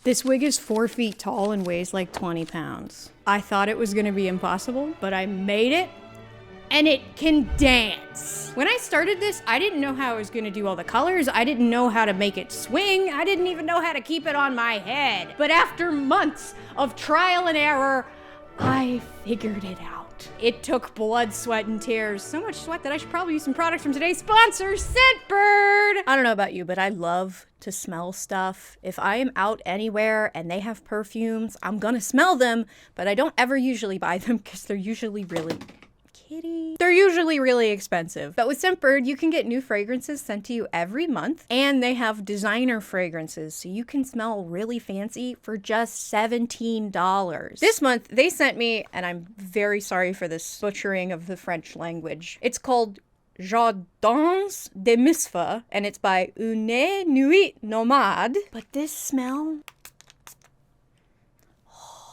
This wig is 4 feet tall and weighs like 20 pounds. I thought it was gonna be impossible, but I made it, and it can dance. When I started this, I didn't know how I was gonna do all the colors. I didn't know how to make it swing. I didn't even know how to keep it on my head. But after months of trial and error, I figured it out. It took blood, sweat, and tears. So much sweat that I should probably use some products from today's sponsor, Scentbird. I don't know about you, but I love to smell stuff. If I am out anywhere and they have perfumes, I'm gonna smell them, but I don't ever usually buy them because they're usually they're usually really expensive. But with Scentbird, you can get new fragrances sent to you every month, and they have designer fragrances, so you can smell really fancy for just $17. This month, they sent me, and I'm very sorry for this butchering of the French language. It's called Jardins de Misfa, and it's by Une Nuit Nomade. But this smell...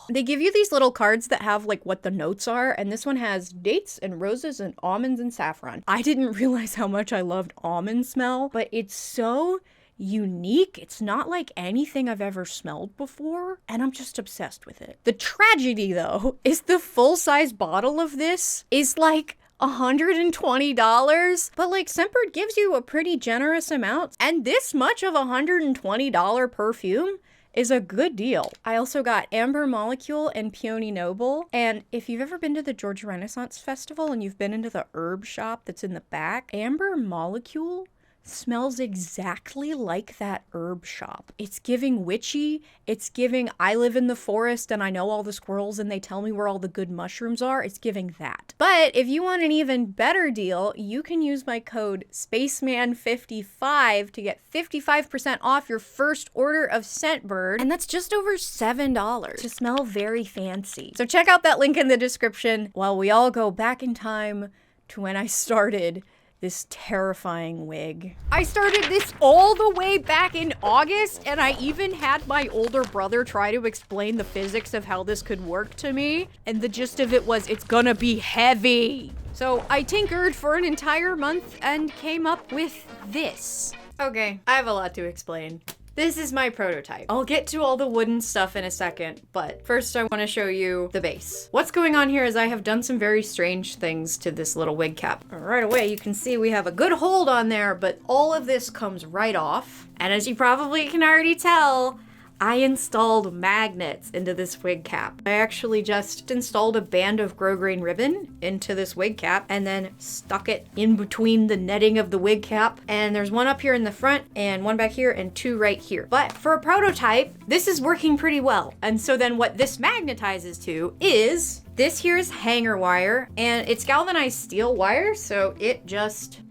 They give you these little cards that have like what the notes are, and this one has dates and roses and almonds and saffron. I didn't realize how much I loved almond smell, but it's so unique. It's not like anything I've ever smelled before, and I'm just obsessed with it. The tragedy though is the full-size bottle of this is like $120, but like Scentbird gives you a pretty generous amount, and this much of $120 perfume is a good deal. I also got Amber Molecule and Peony Noble. And if you've ever been to the Georgia Renaissance Festival and you've been into the herb shop that's in the back, Amber Molecule smells exactly like that herb shop. It's giving witchy. It's giving I live in the forest and I know all the squirrels and they tell me where all the good mushrooms are. It's giving that. But if you want an even better deal, you can use my code SPACEMAN55 to get 55% off your first order of Scentbird. And that's just over $7 to smell very fancy. So check out that link in the description while we all go back in time to when I started this terrifying wig. I started this all the way back in August, and I even had my older brother try to explain the physics of how this could work to me, and the gist of it was it's gonna be heavy. So I tinkered for an entire month and came up with this. Okay, I have a lot to explain. This is my prototype. I'll get to all the wooden stuff in a second, but first I want to show you the base. What's going on here is I have done some very strange things to this little wig cap. Right away, you can see we have a good hold on there, but all of this comes right off. And as you probably can already tell, I installed magnets into this wig cap. I actually just installed a band of grosgrain ribbon into this wig cap and then stuck it in between the netting of the wig cap. And there's one up here in the front and one back here and two right here. But for a prototype, this is working pretty well. And so then what this magnetizes to is this here is hanger wire, and it's galvanized steel wire, so it just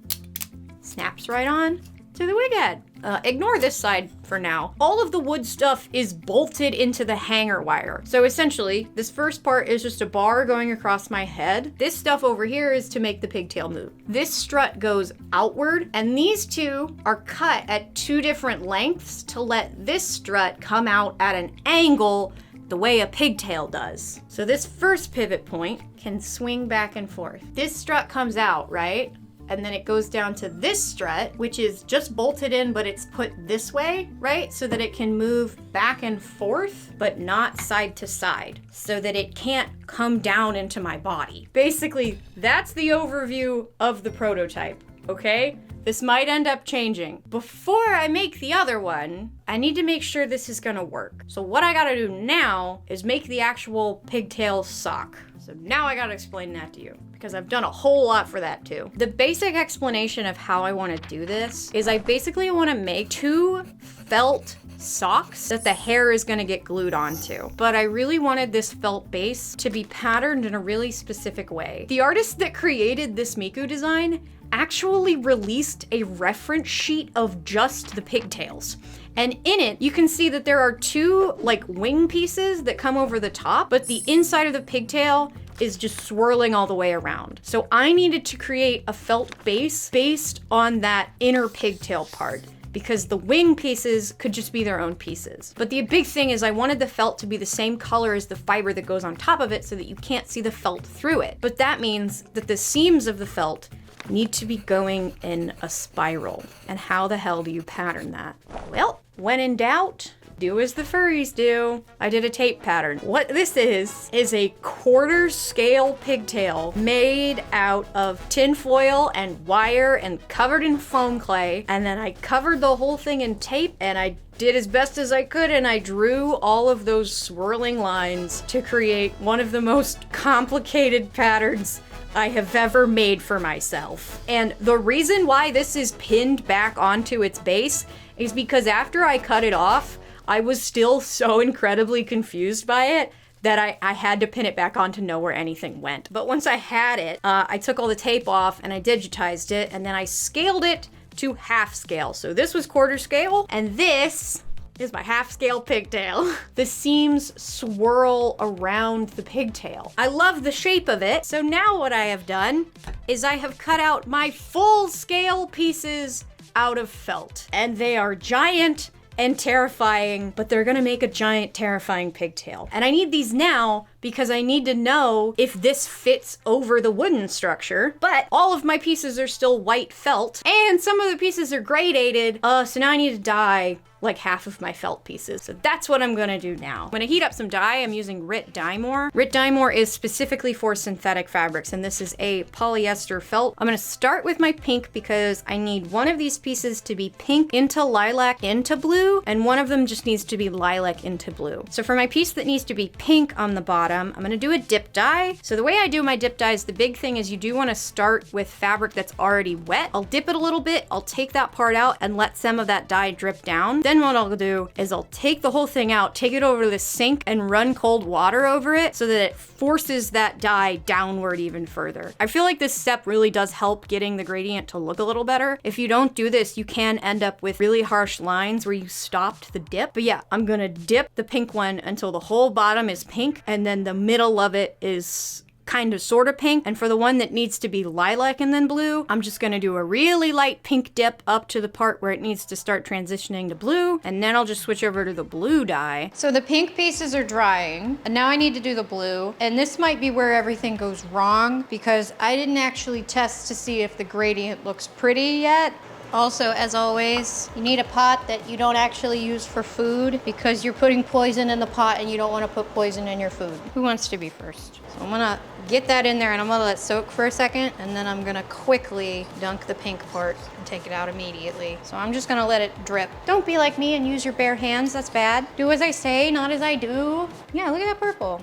snaps right on to the wig head. Ignore this side for now. All of the wood stuff is bolted into the hanger wire. So essentially, this first part is just a bar going across my head. This stuff over here is to make the pigtail move. This strut goes outward, and these two are cut at 2 different lengths to let this strut come out at an angle the way a pigtail does. So this first pivot point can swing back and forth. This strut comes out, right? And then it goes down to this strut, which is just bolted in, but it's put this way, right? So that it can move back and forth, but not side to side, so that it can't come down into my body. Basically, that's the overview of the prototype, okay? This might end up changing. Before I make the other one, I need to make sure this is gonna work. So what I gotta do now is make the actual pigtail sock. So now I gotta explain that to you, because I've done a whole lot for that too. The basic explanation of how I wanna do this is I basically wanna make 2 felt socks that the hair is gonna get glued onto. But I really wanted this felt base to be patterned in a really specific way. The artist that created this Miku design actually released a reference sheet of just the pigtails. And in it, you can see that there are 2 like wing pieces that come over the top, but the inside of the pigtail is just swirling all the way around. So I needed to create a felt base based on that inner pigtail part, because the wing pieces could just be their own pieces. But the big thing is I wanted the felt to be the same color as the fiber that goes on top of it so that you can't see the felt through it. But that means that the seams of the felt need to be going in a spiral. And how the hell do you pattern that? Well, when in doubt, do as the furries do. I did a tape pattern. What this is a quarter scale pigtail made out of tin foil and wire and covered in foam clay. And then I covered the whole thing in tape, and I did as best as I could, and I drew all of those swirling lines to create one of the most complicated patterns I have ever made for myself. And the reason why this is pinned back onto its base is because after I cut it off, I was still so incredibly confused by it that I had to pin it back on to know where anything went. But once I had it, I took all the tape off and I digitized it, and then I scaled it to half scale. So this was quarter scale, and this is my half scale pigtail. The seams swirl around the pigtail. I love the shape of it. So now what I have done is I have cut out my full scale pieces out of felt, and they are giant and terrifying, but they're gonna make a giant terrifying pigtail. And I need these now because I need to know if this fits over the wooden structure, but all of my pieces are still white felt, and some of the pieces are gradated, so now I need to dye like half of my felt pieces. So that's what I'm gonna do now. I'm gonna heat up some dye. I'm using Rit Dye-More. Rit Dye-More is specifically for synthetic fabrics, and this is a polyester felt. I'm gonna start with my pink because I need one of these pieces to be pink into lilac into blue, and one of them just needs to be lilac into blue. So for my piece that needs to be pink on the bottom, I'm gonna do a dip dye. So the way I do my dip dyes, the big thing is you do wanna start with fabric that's already wet. I'll dip it a little bit, I'll take that part out and let some of that dye drip down. Then what I'll do is I'll take the whole thing out, take it over to the sink and run cold water over it so that it forces that dye downward even further. I feel like this step really does help getting the gradient to look a little better. If you don't do this, you can end up with really harsh lines where you stopped the dip. But yeah, I'm gonna dip the pink one until the whole bottom is pink, and then the middle of it is kind of sort of pink. And for the one that needs to be lilac and then blue, I'm just gonna do a really light pink dip up to the part where it needs to start transitioning to blue, and then I'll just switch over to the blue dye. So the pink pieces are drying, and now I need to do the blue, and this might be where everything goes wrong because I didn't actually test to see if the gradient looks pretty yet. Also, as always, you need a pot that you don't actually use for food because you're putting poison in the pot and you don't want to put poison in your food. Who wants to be first? So I'm gonna get that in there and I'm gonna let it soak for a second, and then I'm gonna quickly dunk the pink part and take it out immediately. So I'm just gonna let it drip. Don't be like me and use your bare hands, that's bad. Do as I say, not as I do. Yeah, look at that purple.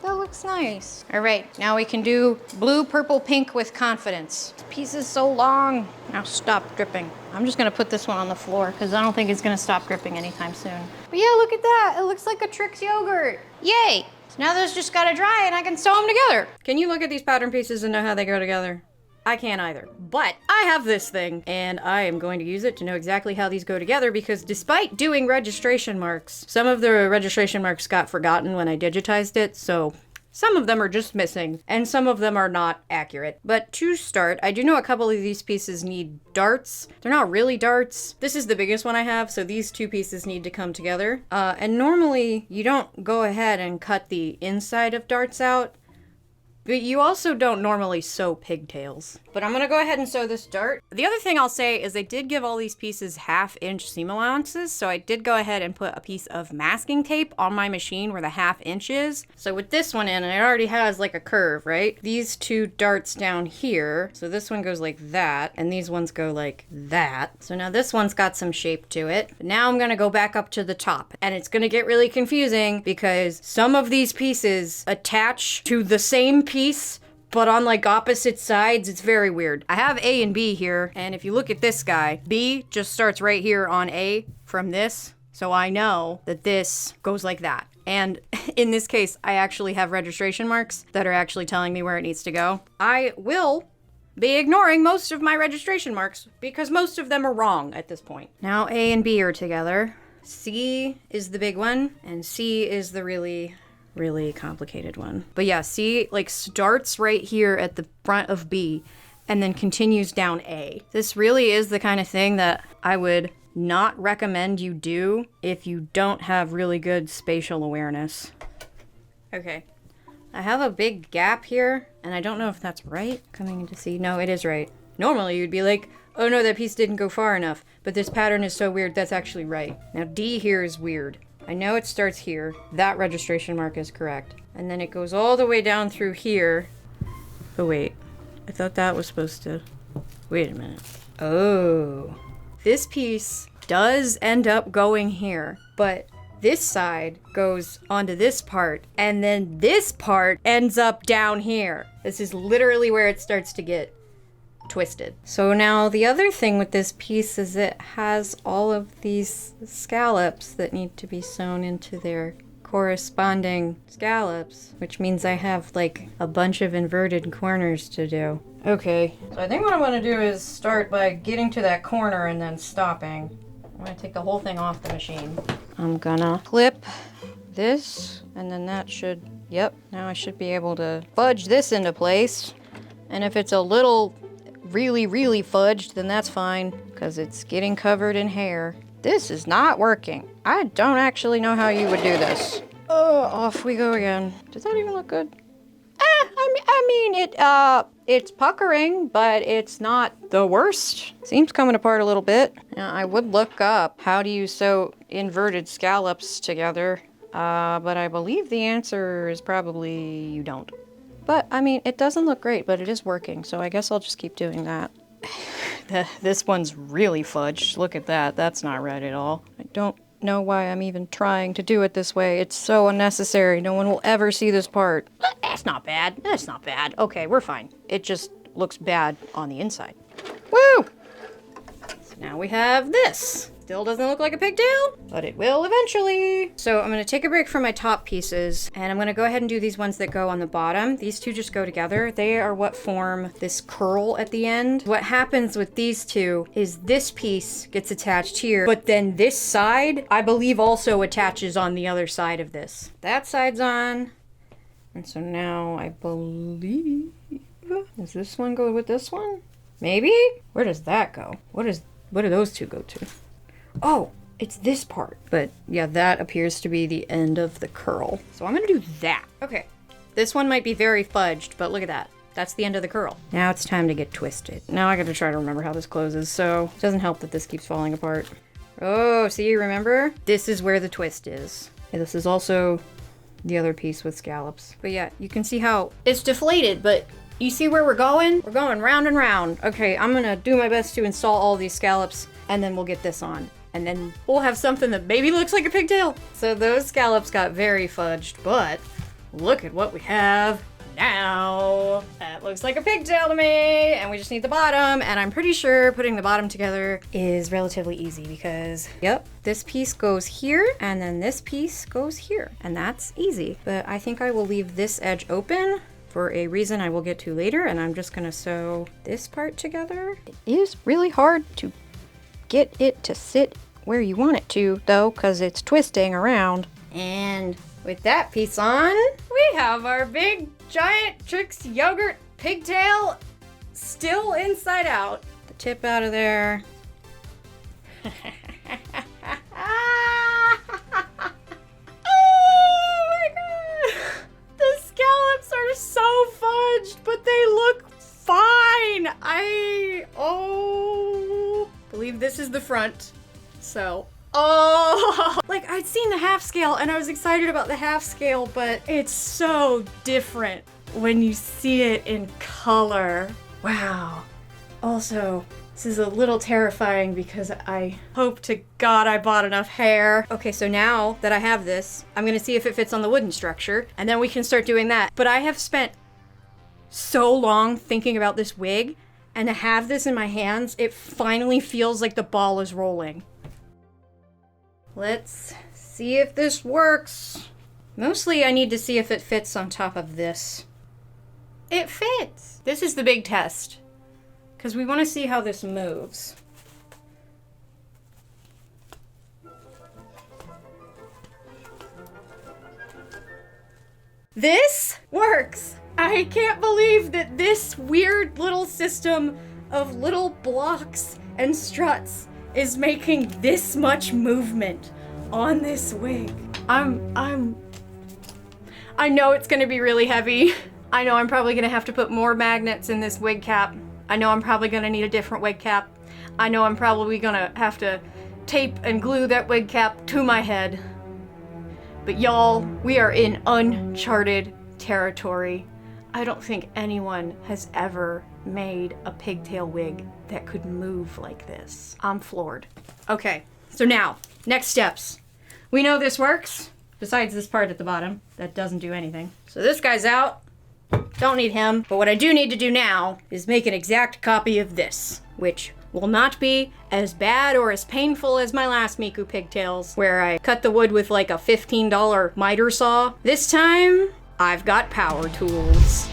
That looks nice. All right, now we can do blue, purple, pink with confidence. This piece is so long. Now stop dripping. I'm just gonna put this one on the floor because I don't think it's gonna stop dripping anytime soon. But yeah, look at that. It looks like a Trix yogurt. Yay! So now those just gotta dry and I can sew them together. Can you look at these pattern pieces and know how they go together? I can't either, but I have this thing and I am going to use it to know exactly how these go together because despite doing registration marks, some of the registration marks got forgotten when I digitized it, so some of them are just missing and some of them are not accurate. But to start, I do know a couple of these pieces need darts. They're not really darts. This is the biggest one I have, so these two pieces need to come together. And normally you don't go ahead and cut the inside of darts out, but you also don't normally sew pigtails. But I'm gonna go ahead and sew this dart. The other thing I'll say is I did give all these pieces 1/2-inch seam allowances, so I did go ahead and put a piece of masking tape on my machine where the 1/2 inch is. So with this one in, it already has like a curve, right? These two darts down here, so this one goes like that, and these ones go like that. So now this one's got some shape to it. But now I'm gonna go back up to the top, and it's gonna get really confusing because some of these pieces attach to the same piece but on like opposite sides. It's very weird. I have A and B here, and if you look at this guy, B just starts right here on A from this, so I know that this goes like that. And in this case, I actually have registration marks that are actually telling me where it needs to go. I will be ignoring most of my registration marks because most of them are wrong at this point. Now A and B are together. C is the big one, and C is the really complicated one. But yeah, C like starts right here at the front of B and then continues down A. This really is the kind of thing that I would not recommend you do if you don't have really good spatial awareness. Okay, I have a big gap here and I don't know if that's right. Coming into C, no, it is right. Normally you'd be like, oh no, that piece didn't go far enough, but this pattern is so weird, that's actually right. Now D here is weird. I know it starts here. That registration mark is correct. And then it goes all the way down through here. Oh, wait. I thought that was supposed to... Wait a minute. Oh. This piece does end up going here, but this side goes onto this part, and then this part ends up down here. This is literally where it starts to get twisted. So now the other thing with this piece is it has all of these scallops that need to be sewn into their corresponding scallops, which means I have like a bunch of inverted corners to do. Okay, so I think what I'm gonna do is start by getting to that corner and then stopping. I'm gonna take the whole thing off the machine. I'm gonna clip this, and then that should, yep, now I should be able to fudge this into place. And if it's a little really fudged, then that's fine, because it's getting covered in hair. This is not working. I don't actually know how you would do this. Oh, off we go again. Does that even look good? I mean, it's puckering, but it's not the worst. Seems coming apart a little bit. Now, I would look up how do you sew inverted scallops together, but I believe the answer is probably you don't. But, I mean, it doesn't look great, but it is working, so I guess I'll just keep doing that. This one's really fudged. Look at that. That's not right at all. I don't know why I'm even trying to do it this way. It's so unnecessary. No one will ever see this part. That's not bad. That's not bad. Okay, we're fine. It just looks bad on the inside. Woo! So now we have this. Still doesn't look like a pigtail, but it will eventually. So I'm gonna take a break from my top pieces, and I'm gonna go ahead and do these ones that go on the bottom. These two just go together. They are what form this curl at the end. What happens with these two is this piece gets attached here, but then this side, I believe, also attaches on the other side of this. That side's on, and so now I believe, does this one go with this one? Maybe? Where does that go? What do those two go to? Oh, it's this part. But yeah, that appears to be the end of the curl. So I'm gonna do that. Okay, this one might be very fudged, but look at that. That's the end of the curl. Now it's time to get twisted. Now I gotta try to remember how this closes, so it doesn't help that this keeps falling apart. Oh, see, remember? This is where the twist is. Yeah, this is also the other piece with scallops. But yeah, you can see how it's deflated, but you see where we're going? We're going round and round. Okay, I'm gonna do my best to install all these scallops, and then we'll get this on. And then we'll have something that maybe looks like a pigtail. So those scallops got very fudged, but look at what we have now. That looks like a pigtail to me. And we just need the bottom. And I'm pretty sure putting the bottom together is relatively easy because, yep, this piece goes here and then this piece goes here. And that's easy. But I think I will leave this edge open for a reason I will get to later. And I'm just gonna sew this part together. It is really hard to get it to sit where you want it to, though, because it's twisting around. And with that piece on, we have our big, giant Trix yogurt pigtail still inside out. The tip out of there. Oh my god! The scallops are so fudged, but they look fine! Believe this is the front. So, like I'd seen the half scale and I was excited about the half scale, but it's so different when you see it in color. Wow. Also, this is a little terrifying because I hope to God I bought enough hair. Okay, so now that I have this, I'm gonna see if it fits on the wooden structure and then we can start doing that. But I have spent so long thinking about this wig, and to have this in my hands, it finally feels like the ball is rolling. Let's see if this works. Mostly I need to see if it fits on top of this. It fits! This is the big test, because we want to see how this moves. This works! I can't believe that this weird little system of little blocks and struts is making this much movement on this wig. I know it's gonna be really heavy. I know I'm probably gonna have to put more magnets in this wig cap. I know I'm probably gonna need a different wig cap. I know I'm probably gonna have to tape and glue that wig cap to my head. But y'all, we are in uncharted territory. I don't think anyone has ever made a pigtail wig that could move like this. I'm floored. Okay, so now, next steps. We know this works, besides this part at the bottom that doesn't do anything. So this guy's out. Don't need him. But what I do need to do now is make an exact copy of this, which will not be as bad or as painful as my last Miku pigtails, where I cut the wood with like a $15 miter saw. This time, I've got power tools.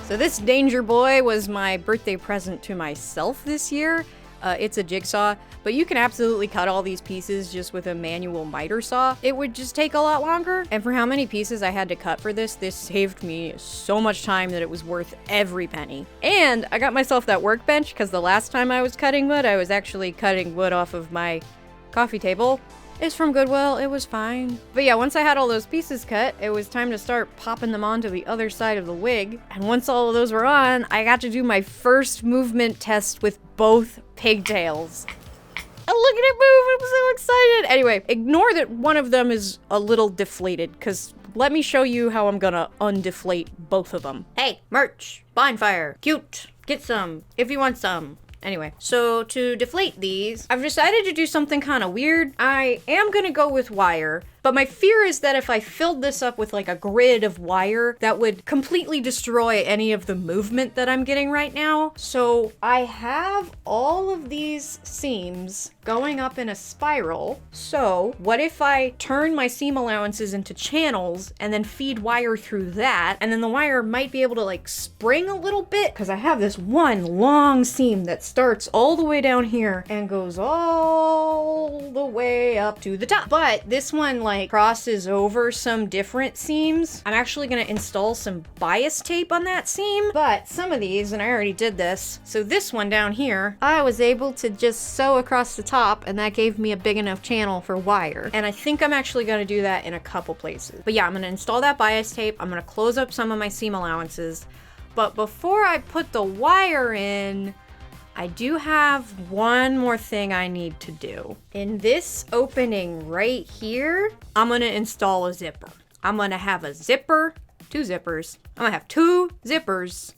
So this Danger Boy was my birthday present to myself this year. It's a jigsaw, but you can absolutely cut all these pieces just with a manual miter saw. It would just take a lot longer. And for how many pieces I had to cut for this saved me so much time that it was worth every penny. And I got myself that workbench because the last time I was cutting wood, I was actually cutting wood off of my coffee table. It's from Goodwill, it was fine. But yeah, once I had all those pieces cut, it was time to start popping them onto the other side of the wig. And once all of those were on, I got to do my first movement test with both pigtails. And look at it move, I'm so excited. Anyway, ignore that one of them is a little deflated, because let me show you how I'm gonna undeflate both of them. Hey, merch, bonfire, cute, get some if you want some. Anyway, so to deflate these, I've decided to do something kind of weird. I am gonna go with wire, but my fear is that if I filled this up with like a grid of wire, that would completely destroy any of the movement that I'm getting right now. So I have all of these seams going up in a spiral. So what if I turn my seam allowances into channels and then feed wire through that? And then the wire might be able to like spring a little bit, because I have this one long seam that starts all the way down here and goes all the way up to the top. But this one like crosses over some different seams. I'm actually gonna install some bias tape on that seam, but some of these, and I already did this, so this one down here, I was able to just sew across the top, and that gave me a big enough channel for wire. And I think I'm actually gonna do that in a couple places. But yeah, I'm gonna install that bias tape. I'm gonna close up some of my seam allowances. But before I put the wire in, I do have one more thing I need to do. In this opening right here, I'm gonna install a zipper. I'm gonna have a zipper, two zippers. I'm gonna have two zippers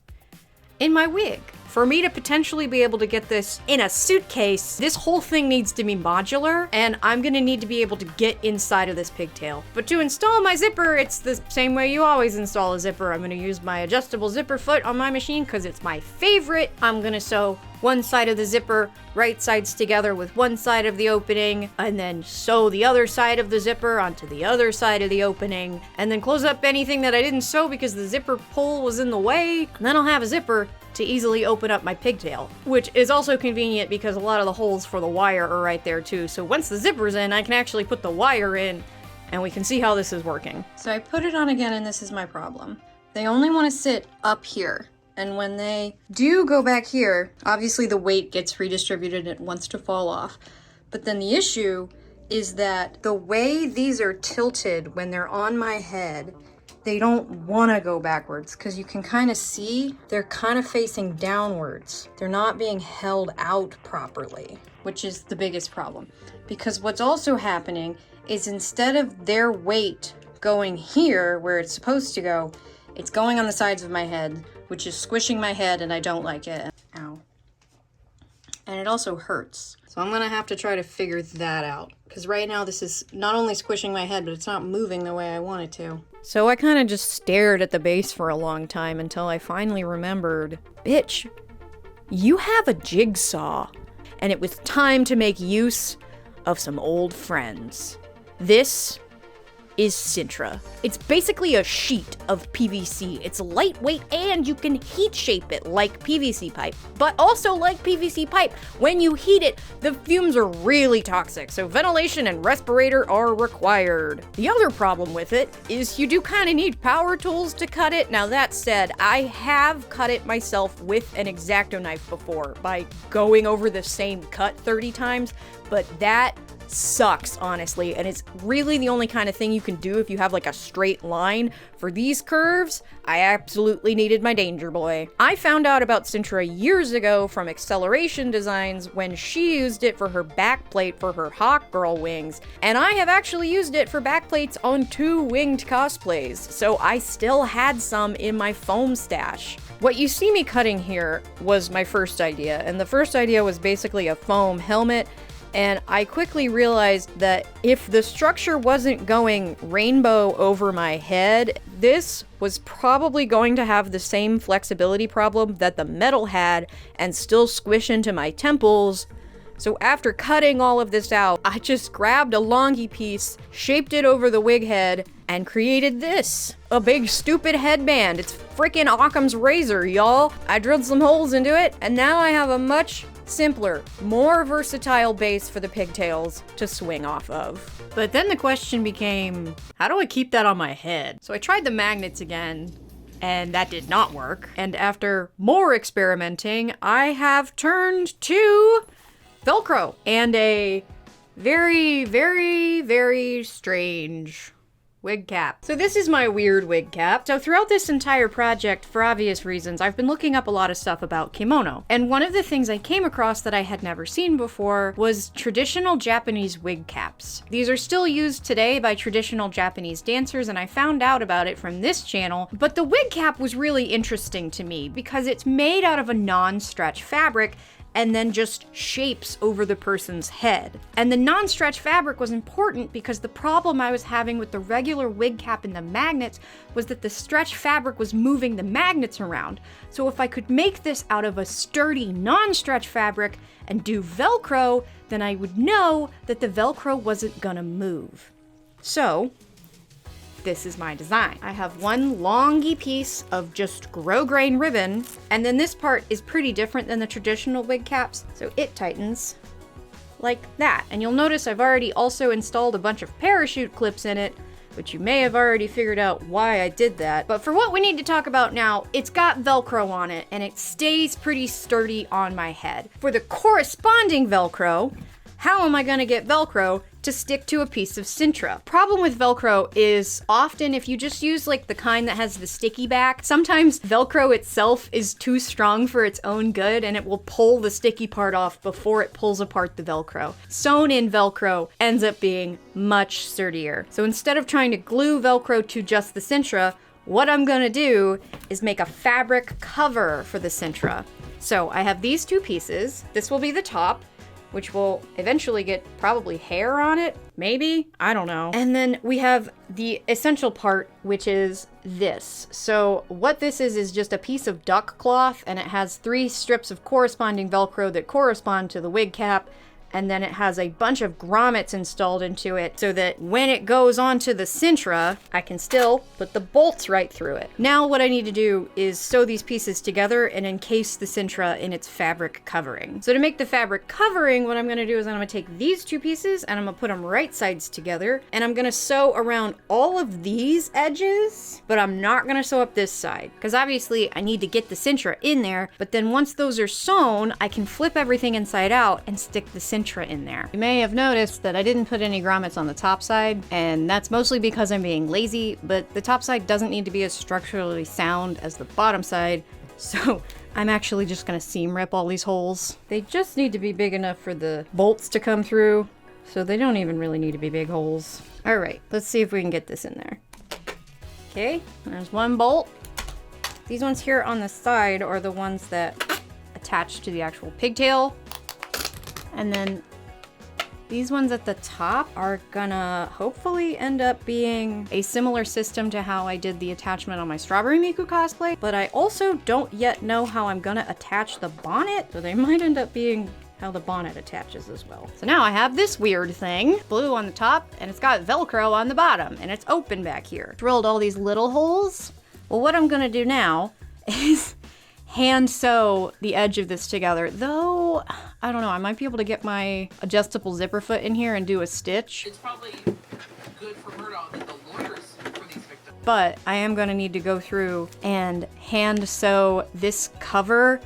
in my wig. For me to potentially be able to get this in a suitcase, this whole thing needs to be modular, and I'm gonna need to be able to get inside of this pigtail. But to install my zipper, it's the same way you always install a zipper. I'm gonna use my adjustable zipper foot on my machine because it's my favorite. I'm gonna sew one side of the zipper, right sides together with one side of the opening, and then sew the other side of the zipper onto the other side of the opening, and then close up anything that I didn't sew because the zipper pull was in the way, and then I'll have a zipper to easily open up my pigtail, which is also convenient because a lot of the holes for the wire are right there too. So once the zipper's in, I can actually put the wire in, and we can see how this is working. So I put it on again, and this is my problem. They only want to sit up here. And when they do go back here, obviously the weight gets redistributed and it wants to fall off. But then the issue is that the way these are tilted when they're on my head, they don't want to go backwards, because you can kind of see they're kind of facing downwards. They're not being held out properly, which is the biggest problem. Because what's also happening is instead of their weight going here where it's supposed to go, it's going on the sides of my head, which is squishing my head, and I don't like it. Ow. And it also hurts. So I'm gonna have to try to figure that out, because right now this is not only squishing my head, but it's not moving the way I want it to. So I kind of just stared at the base for a long time until I finally remembered, bitch, you have a jigsaw. And it was time to make use of some old friends. This is Sintra. It's basically a sheet of PVC. It's lightweight and you can heat shape it like PVC pipe, but also like PVC pipe. When you heat it, the fumes are really toxic, so ventilation and respirator are required. The other problem with it is you do kind of need power tools to cut it. Now that said, I have cut it myself with an X-Acto knife before by going over the same cut 30 times, but that sucks, honestly, and it's really the only kind of thing you can do if you have like a straight line. For these curves, I absolutely needed my Danger Boy. I found out about Sintra years ago from Acceleration Designs when she used it for her backplate for her Hawk Girl wings, and I have actually used it for backplates on 2 winged cosplays, so I still had some in my foam stash. What you see me cutting here was my first idea, and the first idea was basically a foam helmet. And I quickly realized that if the structure wasn't going rainbow over my head, this was probably going to have the same flexibility problem that the metal had and still squish into my temples. So after cutting all of this out, I just grabbed a longy piece, shaped it over the wig head, and created this. A big stupid headband. It's freaking Occam's razor, y'all. I drilled some holes into it, and now I have a much simpler, more versatile base for the pigtails to swing off of. But then the question became, how do I keep that on my head? So I tried the magnets again, and that did not work. And after more experimenting, I have turned to Velcro and a very, very, very strange wig cap. So this is my weird wig cap. So throughout this entire project, for obvious reasons, I've been looking up a lot of stuff about kimono. And one of the things I came across that I had never seen before was traditional Japanese wig caps. These are still used today by traditional Japanese dancers, and I found out about it from this channel. But the wig cap was really interesting to me because it's made out of a non-stretch fabric and then just shapes over the person's head. And the non-stretch fabric was important because the problem I was having with the regular wig cap and the magnets was that the stretch fabric was moving the magnets around. So if I could make this out of a sturdy non-stretch fabric and do Velcro, then I would know that the Velcro wasn't gonna move. So this is my design. I have one longy piece of just grosgrain ribbon, and then this part is pretty different than the traditional wig caps, so it tightens like that. And you'll notice I've already also installed a bunch of parachute clips in it, which you may have already figured out why I did that. But for what we need to talk about now, it's got Velcro on it, and it stays pretty sturdy on my head. For the corresponding Velcro, how am I gonna get Velcro to stick to a piece of Sintra? Problem with Velcro is often if you just use like the kind that has the sticky back, sometimes Velcro itself is too strong for its own good and it will pull the sticky part off before it pulls apart the Velcro. Sewn in Velcro ends up being much sturdier. So instead of trying to glue Velcro to just the Sintra, what I'm gonna do is make a fabric cover for the Sintra. So I have these 2 pieces. This will be the top, which will eventually get probably hair on it, maybe, I don't know. And then we have the essential part, which is this. So what this is just a piece of duck cloth, and it has 3 strips of corresponding Velcro that correspond to the wig cap, and then it has a bunch of grommets installed into it so that when it goes onto the Sintra, I can still put the bolts right through it. Now what I need to do is sew these pieces together and encase the Sintra in its fabric covering. So to make the fabric covering, what I'm gonna do is I'm gonna take these 2 pieces and I'm gonna put them right sides together, and I'm gonna sew around all of these edges, but I'm not gonna sew up this side, because obviously I need to get the Sintra in there, but then once those are sewn, I can flip everything inside out and stick the Sintra in there. You may have noticed that I didn't put any grommets on the top side, and that's mostly because I'm being lazy, but the top side doesn't need to be as structurally sound as the bottom side, so I'm actually just gonna seam rip all these holes. They just need to be big enough for the bolts to come through, so they don't even really need to be big holes. All right, let's see if we can get this in there. Okay, there's one bolt. These ones here on the side are the ones that attach to the actual pigtail. And then these ones at the top are gonna hopefully end up being a similar system to how I did the attachment on my Strawberry Miku cosplay, but I also don't yet know how I'm gonna attach the bonnet, so they might end up being how the bonnet attaches as well. So now I have this weird thing, blue on the top, and it's got Velcro on the bottom, and it's open back here. Drilled all these little holes. Well, what I'm gonna do now is hand sew the edge of this together, though I don't know, I might be able to get my adjustable zipper foot in here and do a stitch. It's probably good for her to get the lawyers for these victims. But I am going to need to go through and hand sew this cover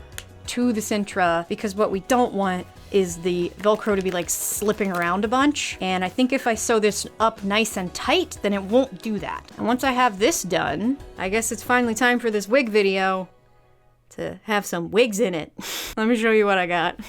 to the Sintra, because what we don't want is the Velcro to be like slipping around a bunch. And I think if I sew this up nice and tight, then it won't do that. And once I have this done, I guess it's finally time for this wig video to have some wigs in it. Let me show you what I got.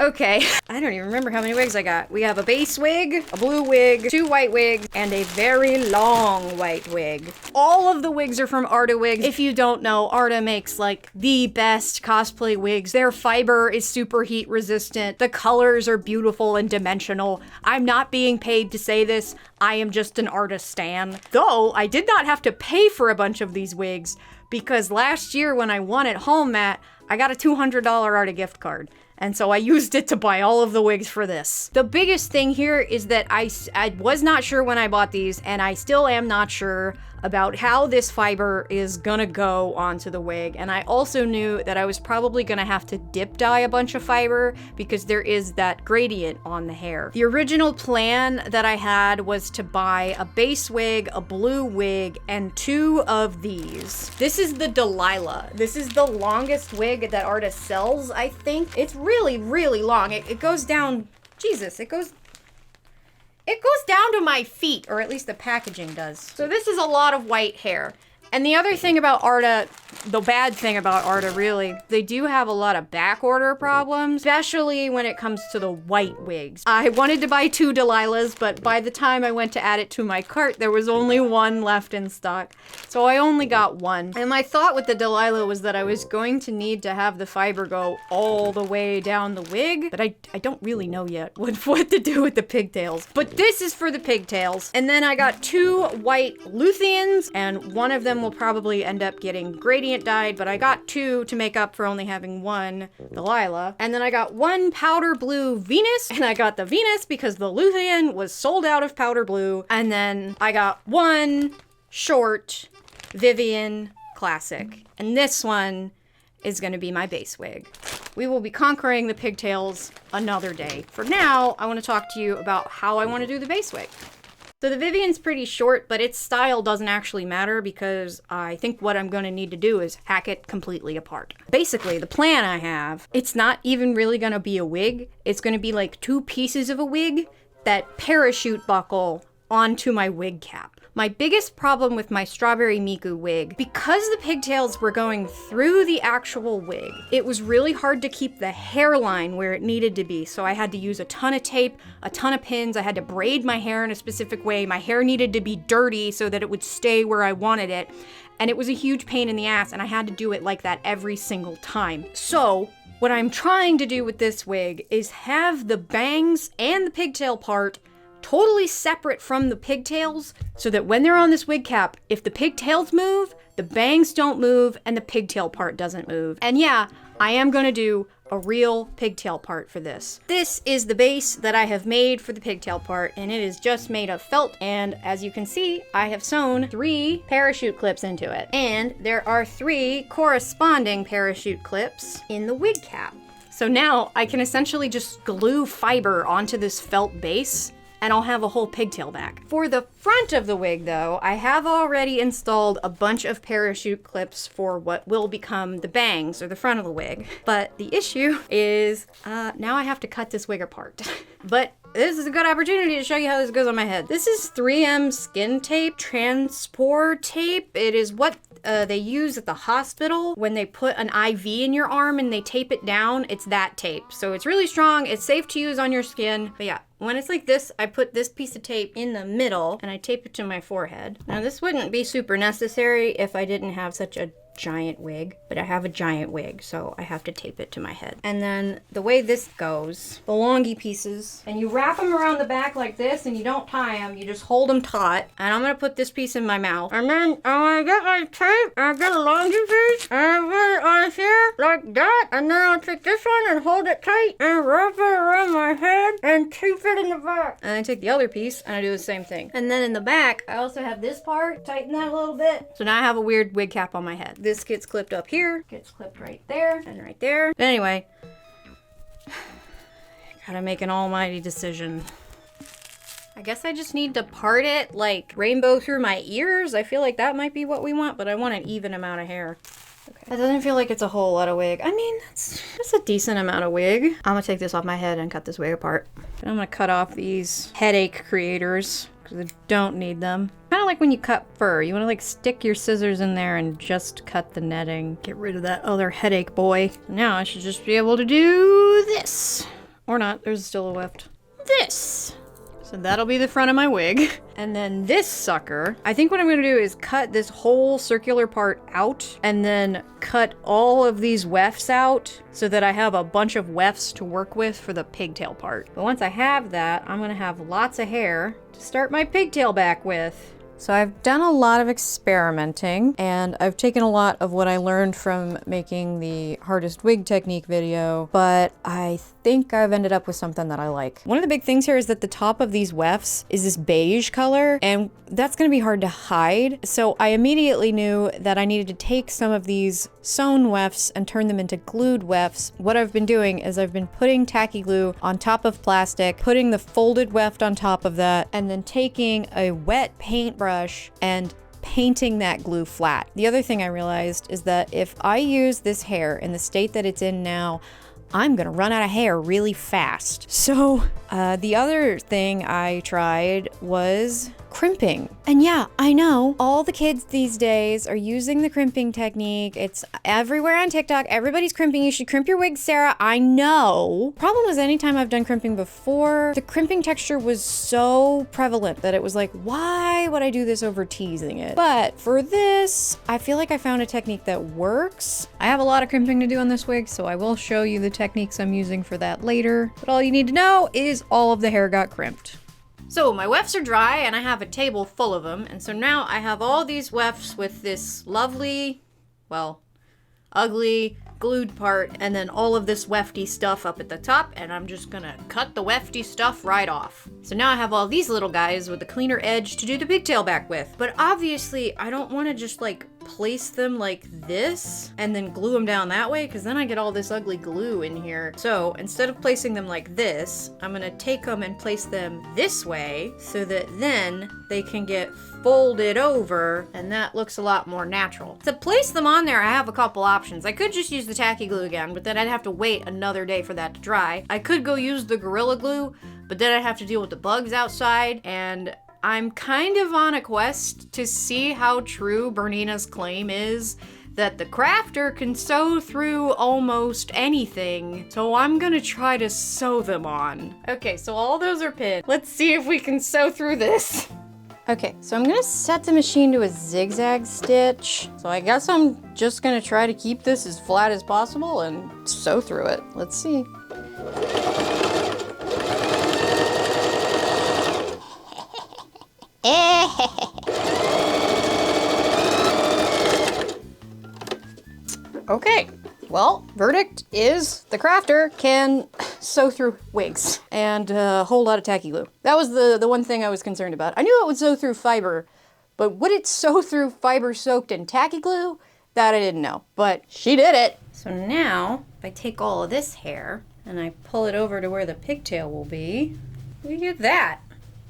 Okay, I don't even remember how many wigs I got. We have a base wig, a blue wig, 2 white wigs, and a very long white wig. All of the wigs are from Arta Wigs. If you don't know, Arta makes like the best cosplay wigs. Their fiber is super heat resistant. The colors are beautiful and dimensional. I'm not being paid to say this. I am just an Arta stan. Though, I did not have to pay for a bunch of these wigs because last year when I won at Home Mat, I got a $200 Arta gift card. And so I used it to buy all of the wigs for this. The biggest thing here is that I was not sure when I bought these, and I still am not sure about how this fiber is gonna go onto the wig. And I also knew that I was probably gonna have to dip dye a bunch of fiber because there is that gradient on the hair. The original plan that I had was to buy a base wig, a blue wig, and 2 of these. This is the Delilah. This is the longest wig that Arta sells, I think. It's really, really long. It goes down, Jesus, it goes down to my feet, or at least the packaging does. So this is a lot of white hair. And the other thing about Arta, the bad thing about Arta really, they do have a lot of back order problems, especially when it comes to the white wigs. I wanted to buy 2 Delilahs, but by the time I went to add it to my cart, there was only 1 left in stock. So I only got 1. And my thought with the Delilah was that I was going to need to have the fiber go all the way down the wig, but I don't really know yet what to do with the pigtails. But this is for the pigtails. And then I got 2 white Luthians, and one of them will probably end up getting gradient dyed, but I got 2 to make up for only having 1 Delilah. And then I got 1 powder blue Venus, and I got the Venus because the Luthian was sold out of powder blue. And then I got 1 short Vivian Classic. And this one is gonna be my base wig. We will be conquering the pigtails another day. For now, I wanna talk to you about how I wanna do the base wig. So the Vivian's pretty short, but its style doesn't actually matter because I think what I'm gonna need to do is hack it completely apart. Basically, the plan I have, it's not even really gonna be a wig. It's gonna be like 2 pieces of a wig that parachute buckle onto my wig cap. My biggest problem with my Strawberry Miku wig, because the pigtails were going through the actual wig, it was really hard to keep the hairline where it needed to be. So I had to use a ton of tape, a ton of pins. I had to braid my hair in a specific way. My hair needed to be dirty so that it would stay where I wanted it. And it was a huge pain in the ass, and I had to do it like that every single time. So what I'm trying to do with this wig is have the bangs and the pigtail part totally separate from the pigtails so that when they're on this wig cap, if the pigtails move, the bangs don't move and the pigtail part doesn't move. And yeah, I am gonna do a real pigtail part for this. This is the base that I have made for the pigtail part, and it is just made of felt, and as you can see, I have sewn 3 parachute clips into it. And there are 3 corresponding parachute clips in the wig cap. So now I can essentially just glue fiber onto this felt base and I'll have a whole pigtail back. For the front of the wig though, I have already installed a bunch of parachute clips for what will become the bangs or the front of the wig. But the issue is now I have to cut this wig apart. But this is a good opportunity to show you how this goes on my head. This is 3M skin tape, transport tape. It is what they use at the hospital when they put an IV in your arm and they tape it down. It's that tape. So it's really strong. It's safe to use on your skin. But yeah, when it's like this, I put this piece of tape in the middle and I tape it to my forehead. Now this wouldn't be super necessary if I didn't have such a giant wig, but I have a giant wig, so I have to tape it to my head. And then the way this goes, the longy pieces, and you wrap them around the back like this, and you don't tie them, you just hold them taut. And I'm gonna put this piece in my mouth, and then I'm gonna get my tape, and I get a longy piece, and I put it on here like that, and then I'll take this one and hold it tight, and wrap it around my head, and tape it in the back. And I take the other piece, and I do the same thing. And then in the back, I also have this part, tighten that a little bit. So now I have a weird wig cap on my head. This gets clipped up here, gets clipped right there, and right there. But anyway, gotta make an almighty decision. I guess I just need to part it like rainbow through my ears. I feel like that might be what we want, but I want an even amount of hair. Okay. That doesn't feel like it's a whole lot of wig. I mean, that's a decent amount of wig. I'm gonna take this off my head and cut this wig apart. And I'm gonna cut off these headache creators because I don't need them. Kind of like when you cut fur. You want to like stick your scissors in there and just cut the netting. Get rid of that other headache boy. Now I should just be able to do this. Or not, there's still a weft. This. So that'll be the front of my wig. And then this sucker, I think what I'm gonna do is cut this whole circular part out and then cut all of these wefts out so that I have a bunch of wefts to work with for the pigtail part. But once I have that, I'm gonna have lots of hair to start my pigtail back with. So I've done a lot of experimenting, and I've taken a lot of what I learned from making the hardest wig technique video, but I think I've ended up with something that I like. One of the big things here is that the top of these wefts is this beige color, and that's gonna be hard to hide. So I immediately knew that I needed to take some of these sewn wefts and turn them into glued wefts. What I've been doing is I've been putting tacky glue on top of plastic, putting the folded weft on top of that, and then taking a wet paintbrush and painting that glue flat. The other thing I realized is that if I use this hair in the state that it's in now, I'm gonna run out of hair really fast. So the other thing I tried was crimping. And yeah, I know all the kids these days are using the crimping technique. It's everywhere on TikTok. Everybody's crimping. You should crimp your wig, Sarah. I know. Problem was, anytime I've done crimping before, the crimping texture was so prevalent that it was like, why would I do this over teasing it? But for this, I feel like I found a technique that works. I have a lot of crimping to do on this wig, so I will show you the techniques I'm using for that later. But all you need to know is all of the hair got crimped. So my wefts are dry and I have a table full of them. And so now I have all these wefts with this lovely, well, ugly glued part, and then all of this wefty stuff up at the top, and I'm just gonna cut the wefty stuff right off. So now I have all these little guys with a cleaner edge to do the pigtail back with. But obviously I don't want to just like place them like this and then glue them down that way, because then I get all this ugly glue in here. So instead of placing them like this, I'm gonna take them and place them this way so that then they can get folded over, and that looks a lot more natural. To place them on there, I have a couple options. I could just use the tacky glue again, but then I'd have to wait another day for that to dry. I could go use the Gorilla Glue, but then I'd have to deal with the bugs outside, and I'm kind of on a quest to see how true Bernina's claim is that the crafter can sew through almost anything. So I'm gonna try to sew them on. Okay, so all those are pinned. Let's see if we can sew through this. Okay, so I'm gonna set the machine to a zigzag stitch. So I guess I'm just gonna try to keep this as flat as possible and sew through it. Let's see. Okay, well, verdict is the crafter can sew through wigs and a whole lot of tacky glue. That was the one thing I was concerned about. I knew it would sew through fiber, but would it sew through fiber soaked in tacky glue? That I didn't know, but she did it. So now, if I take all of this hair and I pull it over to where the pigtail will be, we get that.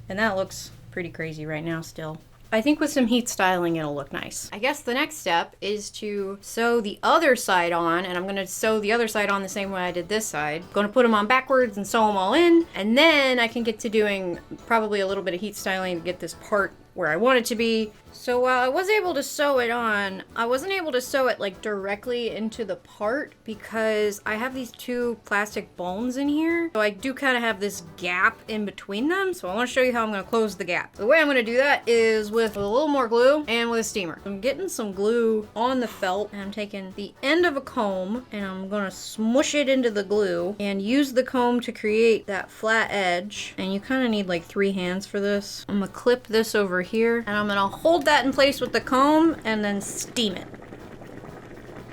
And that looks pretty crazy right now still. I think with some heat styling, it'll look nice. I guess the next step is to sew the other side on, and I'm gonna sew the other side on the same way I did this side. Gonna put them on backwards and sew them all in, and then I can get to doing probably a little bit of heat styling to get this part where I want it to be. So while I was able to sew it on, I wasn't able to sew it like directly into the part because I have these two plastic bones in here. So I do kind of have this gap in between them. So I want to show you how I'm going to close the gap. The way I'm going to do that is with a little more glue and with a steamer. I'm getting some glue on the felt, and I'm taking the end of a comb and I'm going to smush it into the glue and use the comb to create that flat edge. And you kind of need like 3 hands for this. I'm going to clip this over here and I'm going to hold that in place with the comb and then steam it.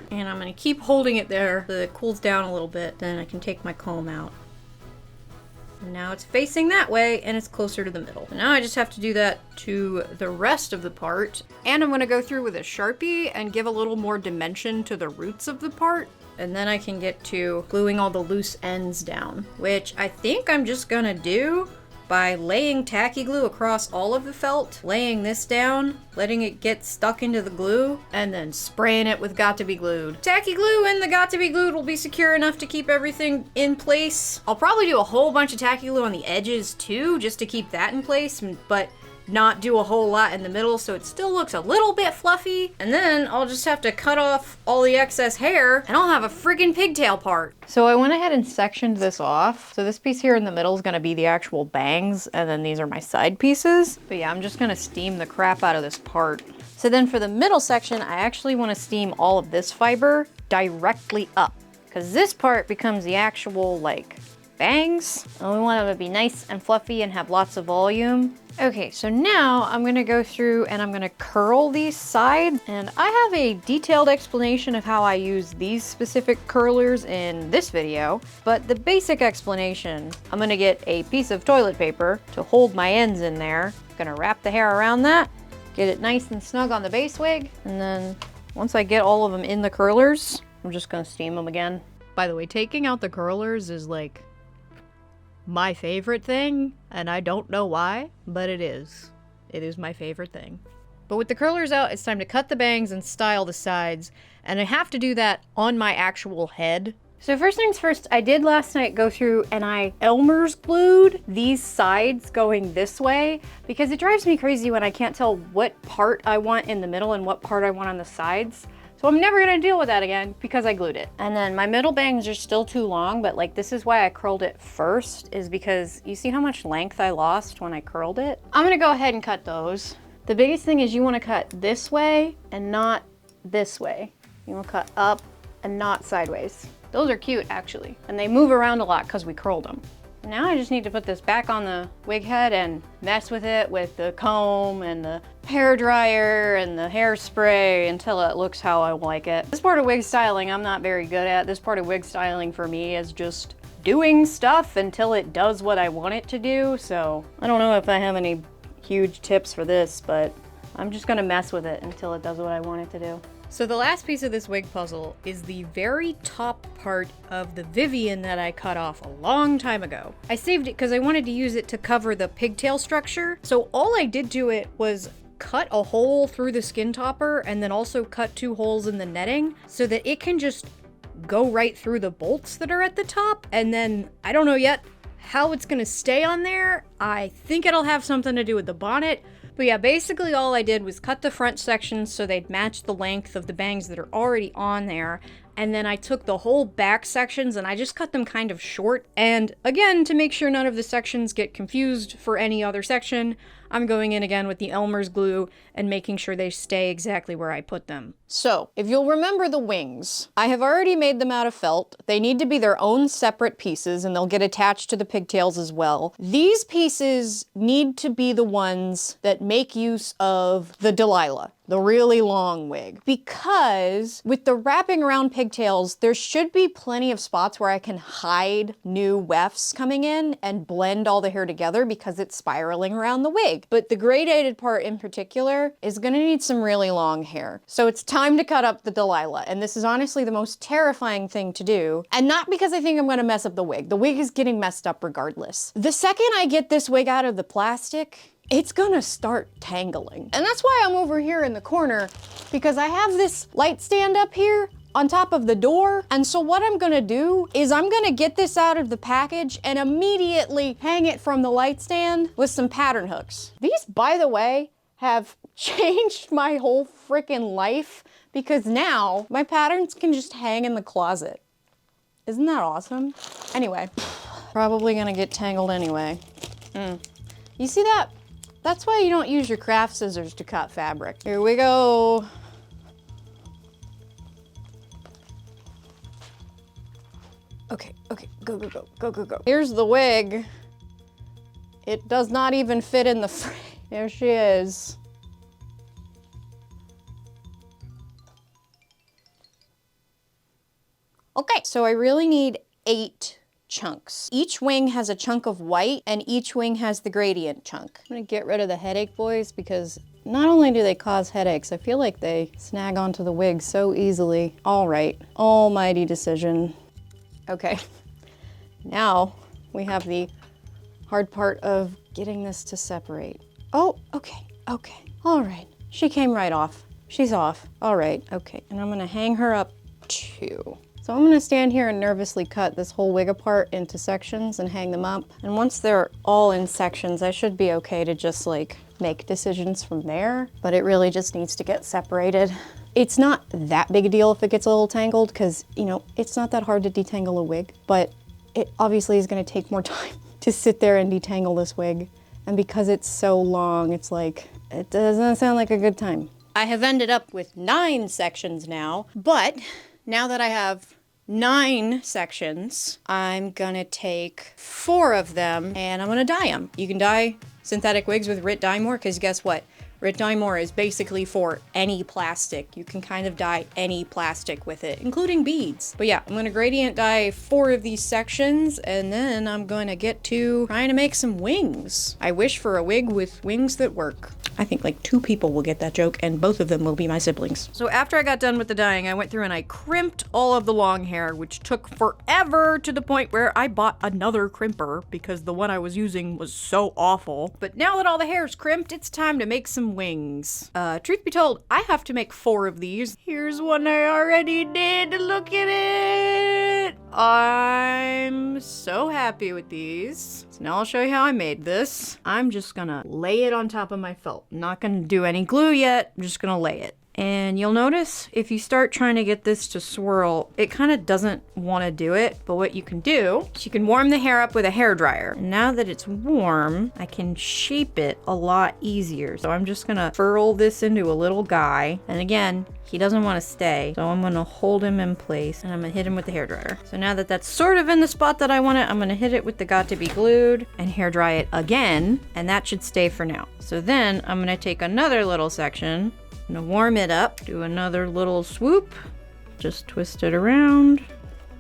And I'm going to keep holding it there so that it cools down a little bit. Then I can take my comb out. And now it's facing that way and it's closer to the middle. And now I just have to do that to the rest of the part. And I'm going to go through with a Sharpie and give a little more dimension to the roots of the part. And then I can get to gluing all the loose ends down, which I think I'm just going to do by laying tacky glue across all of the felt, laying this down, letting it get stuck into the glue, and then spraying it with Got to Be Glued. Tacky glue and the Got to Be Glued will be secure enough to keep everything in place. I'll probably do a whole bunch of tacky glue on the edges too, just to keep that in place, but not do a whole lot in the middle so it still looks a little bit fluffy. And then I'll just have to cut off all the excess hair and I'll have a friggin' pigtail part. So I went ahead and sectioned this off. So this piece here in the middle is gonna be the actual bangs, and then these are my side pieces. But yeah, I'm just gonna steam the crap out of this part. So then for the middle section, I actually wanna steam all of this fiber directly up, because this part becomes the actual like bangs. And we want them to be nice and fluffy and have lots of volume. Okay, so now I'm gonna go through and I'm gonna curl these sides, and I have a detailed explanation of how I use these specific curlers in this video, but the basic explanation, I'm gonna get a piece of toilet paper to hold my ends in there, gonna wrap the hair around that, get it nice and snug on the base wig, and then once I get all of them in the curlers, I'm just gonna steam them again. By the way, taking out the curlers is like my favorite thing, and I don't know why, but it is. It is my favorite thing. But with the curlers out, it's time to cut the bangs and style the sides, and I have to do that on my actual head. So first things first, I did last night go through and I Elmer's glued these sides going this way, because it drives me crazy when I can't tell what part I want in the middle and what part I want on the sides. So I'm never gonna deal with that again because I glued it. And then my middle bangs are still too long, but like this is why I curled it first, is because you see how much length I lost when I curled it? I'm gonna go ahead and cut those. The biggest thing is you wanna cut this way and not this way. You wanna cut up and not sideways. Those are cute actually. And they move around a lot because we curled them. Now I just need to put this back on the wig head and mess with it with the comb and the hair dryer and the hairspray until it looks how I like it. This part of wig styling I'm not very good at. This part of wig styling for me is just doing stuff until it does what I want it to do. So I don't know if I have any huge tips for this, but I'm just gonna mess with it until it does what I want it to do. So the last piece of this wig puzzle is the very top part of the Vivian that I cut off a long time ago. I saved it because I wanted to use it to cover the pigtail structure. So all I did to it was cut a hole through the skin topper and then also cut 2 holes in the netting so that it can just go right through the bolts that are at the top. And then I don't know yet how it's gonna stay on there. I think it'll have something to do with the bonnet. But yeah, basically all I did was cut the front sections so they'd match the length of the bangs that are already on there. And then I took the whole back sections and I just cut them kind of short. And again, to make sure none of the sections get confused for any other section, I'm going in again with the Elmer's glue and making sure they stay exactly where I put them. So, if you'll remember the wings, I have already made them out of felt. They need to be their own separate pieces and they'll get attached to the pigtails as well. These pieces need to be the ones that make use of the Delilah, the really long wig, because with the wrapping around pigtails, there should be plenty of spots where I can hide new wefts coming in and blend all the hair together because it's spiraling around the wig. But the gradated part in particular is gonna need some really long hair. So it's time to cut up the Delilah, and this is honestly the most terrifying thing to do, and not because I think I'm gonna mess up the wig. The wig is getting messed up regardless. The second I get this wig out of the plastic, it's gonna start tangling. And that's why I'm over here in the corner, because I have this light stand up here on top of the door. And so what I'm gonna do is I'm gonna get this out of the package and immediately hang it from the light stand with some pattern hooks. These, by the way, have changed my whole freaking life, because now my patterns can just hang in the closet. Isn't that awesome? Anyway, probably gonna get tangled anyway. You see that? That's why you don't use your craft scissors to cut fabric. Here we go. Okay, go, go, go, go, go, go. Here's the wig. It does not even fit in the frame. There she is. Okay, so I really need 8 chunks. Each wing has a chunk of white and each wing has the gradient chunk. I'm gonna get rid of the headache boys because not only do they cause headaches, I feel like they snag onto the wig so easily. All right, almighty decision. Okay, now we have the hard part of getting this to separate. Oh, okay, okay. All right, she came right off. She's off. All right, okay. And I'm gonna hang her up too. So I'm gonna stand here and nervously cut this whole wig apart into sections and hang them up. And once they're all in sections, I should be okay to just like make decisions from there, but it really just needs to get separated. It's not that big a deal if it gets a little tangled, because, you know, it's not that hard to detangle a wig, but it obviously is gonna take more time to sit there and detangle this wig. And because it's so long, it's like, it doesn't sound like a good time. I have ended up with 9 sections now, but now that I have 9 sections, I'm gonna take 4 of them and I'm gonna dye them. You can dye synthetic wigs with Rit Dye More, because guess what? Rit Dye More is basically for any plastic. You can kind of dye any plastic with it, including beads. But yeah, I'm gonna gradient dye 4 of these sections, and then I'm gonna get to trying to make some wings. I wish for a wig with wings that work. I think like 2 people will get that joke, and both of them will be my siblings. So after I got done with the dyeing, I went through and I crimped all of the long hair, which took forever, to the point where I bought another crimper because the one I was using was so awful. But now that all the hair is crimped, it's time to make some wings. Truth be told, I have to make 4 of these. Here's one I already did. Look at it. I'm so happy with these. So now I'll show you how I made this. I'm just gonna lay it on top of my felt. Not gonna do any glue yet. I'm just gonna lay it. And you'll notice if you start trying to get this to swirl, it kind of doesn't want to do it. But what you can do is you can warm the hair up with a hairdryer. And now that it's warm, I can shape it a lot easier. So I'm just gonna furl this into a little guy. And again, he doesn't want to stay. So I'm gonna hold him in place and I'm gonna hit him with the hairdryer. So now that that's sort of in the spot that I want it, I'm gonna hit it with the Got to Be Glued and hairdry it again. And that should stay for now. So then I'm gonna take another little section, I'm gonna warm it up, do another little swoop, just twist it around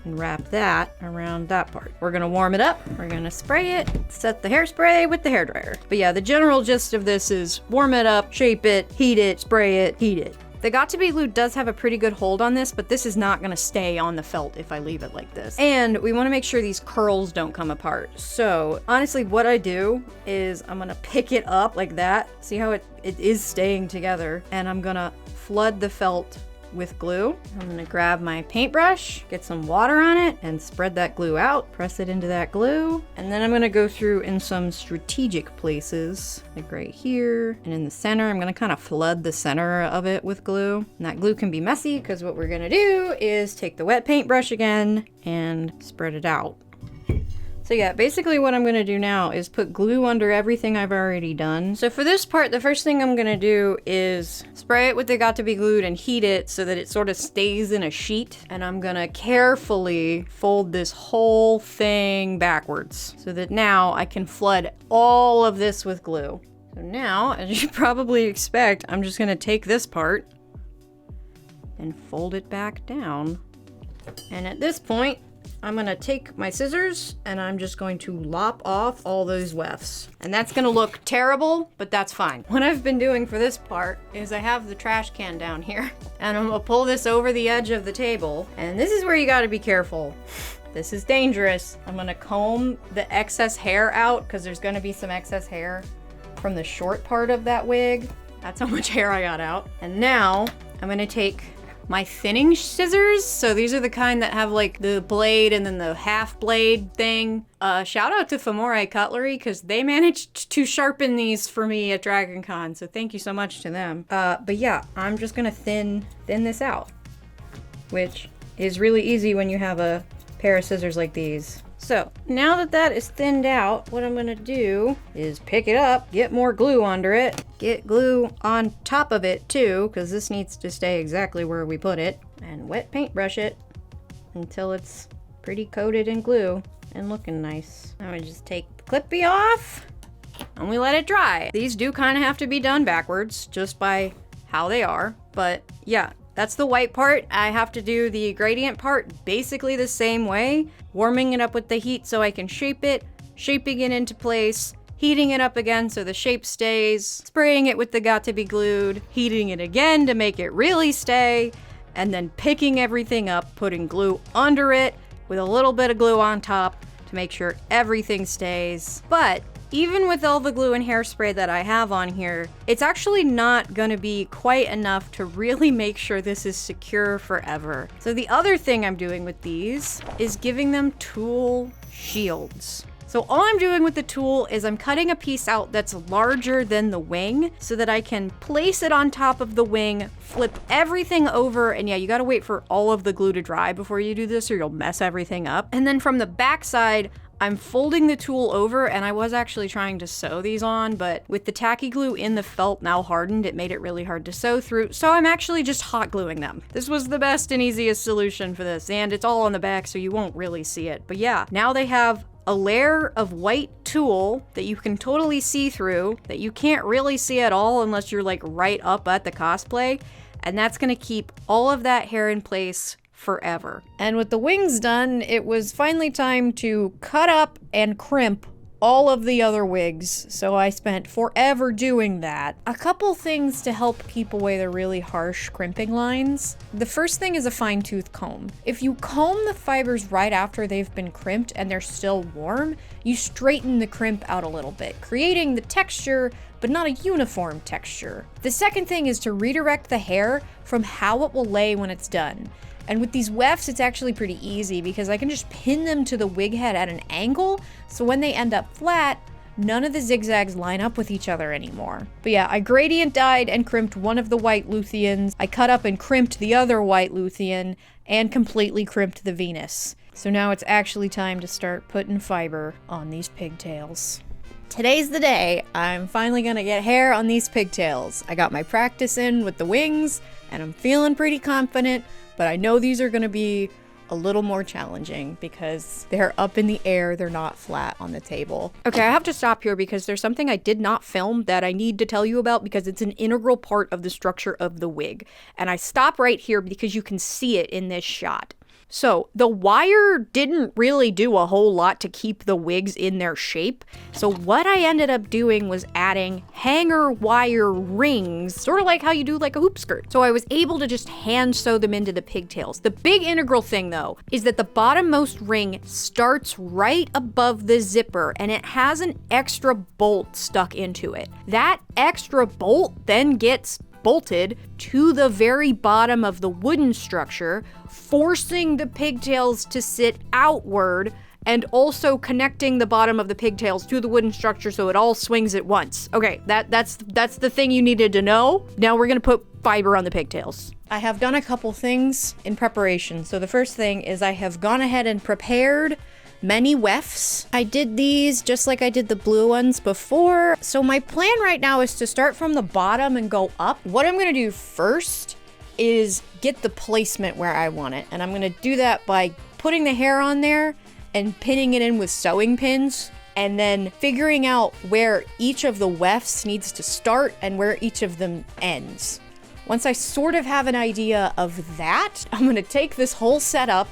and wrap that around that part. We're gonna warm it up, we're gonna spray it, set the hairspray with the hairdryer. But yeah, the general gist of this is warm it up, shape it, heat it, spray it, heat it. The Got to Be Glued does have a pretty good hold on this, but this is not gonna stay on the felt if I leave it like this. And we wanna make sure these curls don't come apart. So honestly, what I do is I'm gonna pick it up like that. See how it is staying together? And I'm gonna flood the felt with glue. I'm gonna grab my paintbrush, get some water on it, and spread that glue out, press it into that glue. And then I'm gonna go through in some strategic places, like right here, and in the center. I'm gonna kind of flood the center of it with glue. And that glue can be messy, because what we're gonna do is take the wet paintbrush again and spread it out. So yeah, basically what I'm gonna do now is put glue under everything I've already done. So for this part, the first thing I'm gonna do is spray it with the Got to Be Glued and heat it so that it sort of stays in a sheet. And I'm gonna carefully fold this whole thing backwards so that now I can flood all of this with glue. So now, as you probably expect, I'm just gonna take this part and fold it back down. And at this point, I'm gonna take my scissors and I'm just going to lop off all those wefts. And that's gonna look terrible, but that's fine. What I've been doing for this part is I have the trash can down here and I'm gonna pull this over the edge of the table. And this is where you gotta be careful. This is dangerous. I'm gonna comb the excess hair out because there's gonna be some excess hair from the short part of that wig. That's how much hair I got out. And now I'm gonna take my thinning scissors. So these are the kind that have like the blade and then the half blade thing. Shout out to Famore Cutlery because they managed to sharpen these for me at Dragon Con. So thank you so much to them. But yeah, I'm just gonna thin this out, which is really easy when you have a pair of scissors like these. So now that that is thinned out, what I'm gonna do is pick it up, get more glue under it, get glue on top of it too, because this needs to stay exactly where we put it, and wet paintbrush it until it's pretty coated in glue and looking nice. Now we just take the clippy off and we let it dry. These do kind of have to be done backwards just by how they are, but yeah. That's the white part. I have to do the gradient part basically the same way, warming it up with the heat so I can shape it, shaping it into place, heating it up again so the shape stays, spraying it with the Got to Be Glued, heating it again to make it really stay, and then picking everything up, putting glue under it with a little bit of glue on top to make sure everything stays. But even with all the glue and hairspray that I have on here, it's actually not gonna be quite enough to really make sure this is secure forever. So the other thing I'm doing with these is giving them tool shields. So all I'm doing with the tool is I'm cutting a piece out that's larger than the wing so that I can place it on top of the wing, flip everything over, and yeah, you gotta wait for all of the glue to dry before you do this or you'll mess everything up. And then from the back side, I'm folding the tool over, and I was actually trying to sew these on, but with the tacky glue in the felt now hardened, it made it really hard to sew through, so I'm actually just hot gluing them. This was the best and easiest solution for this, and it's all on the back, so you won't really see it. But yeah, now they have a layer of white tulle that you can totally see through, that you can't really see at all unless you're like right up at the cosplay, and that's gonna keep all of that hair in place forever. And with the wings done, it was finally time to cut up and crimp all of the other wigs, so I spent forever doing that. A couple things to help keep away the really harsh crimping lines. The first thing is a fine-tooth comb. If you comb the fibers right after they've been crimped and they're still warm, you straighten the crimp out a little bit, creating the texture but not a uniform texture. The second thing is to redirect the hair from how it will lay when it's done. And with these wefts, it's actually pretty easy because I can just pin them to the wig head at an angle, so when they end up flat, none of the zigzags line up with each other anymore. But yeah, I gradient dyed and crimped one of the white Luthians, I cut up and crimped the other white Luthian, and completely crimped the Venus. So now it's actually time to start putting fiber on these pigtails. Today's the day. I'm finally gonna get hair on these pigtails. I got my practice in with the wings, and I'm feeling pretty confident, but I know these are gonna be a little more challenging because they're up in the air, they're not flat on the table. Okay, I have to stop here because there's something I did not film that I need to tell you about because it's an integral part of the structure of the wig. And I stop right here because you can see it in this shot. So the wire didn't really do a whole lot to keep the wigs in their shape. So what I ended up doing was adding hanger wire rings, sort of like how you do like a hoop skirt. So I was able to just hand sew them into the pigtails. The big integral thing though, is that the bottommost ring starts right above the zipper and it has an extra bolt stuck into it. That extra bolt then gets bolted to the very bottom of the wooden structure, forcing the pigtails to sit outward and also connecting the bottom of the pigtails to the wooden structure so it all swings at once. Okay, that's the thing you needed to know. Now we're gonna put fiber on the pigtails. I have done a couple things in preparation. So the first thing is I have gone ahead and prepared many wefts. I did these just like I did the blue ones before. So my plan right now is to start from the bottom and go up. What I'm gonna do first is get the placement where I want it. And I'm gonna do that by putting the hair on there and pinning it in with sewing pins, and then figuring out where each of the wefts needs to start and where each of them ends. Once I sort of have an idea of that, I'm gonna take this whole setup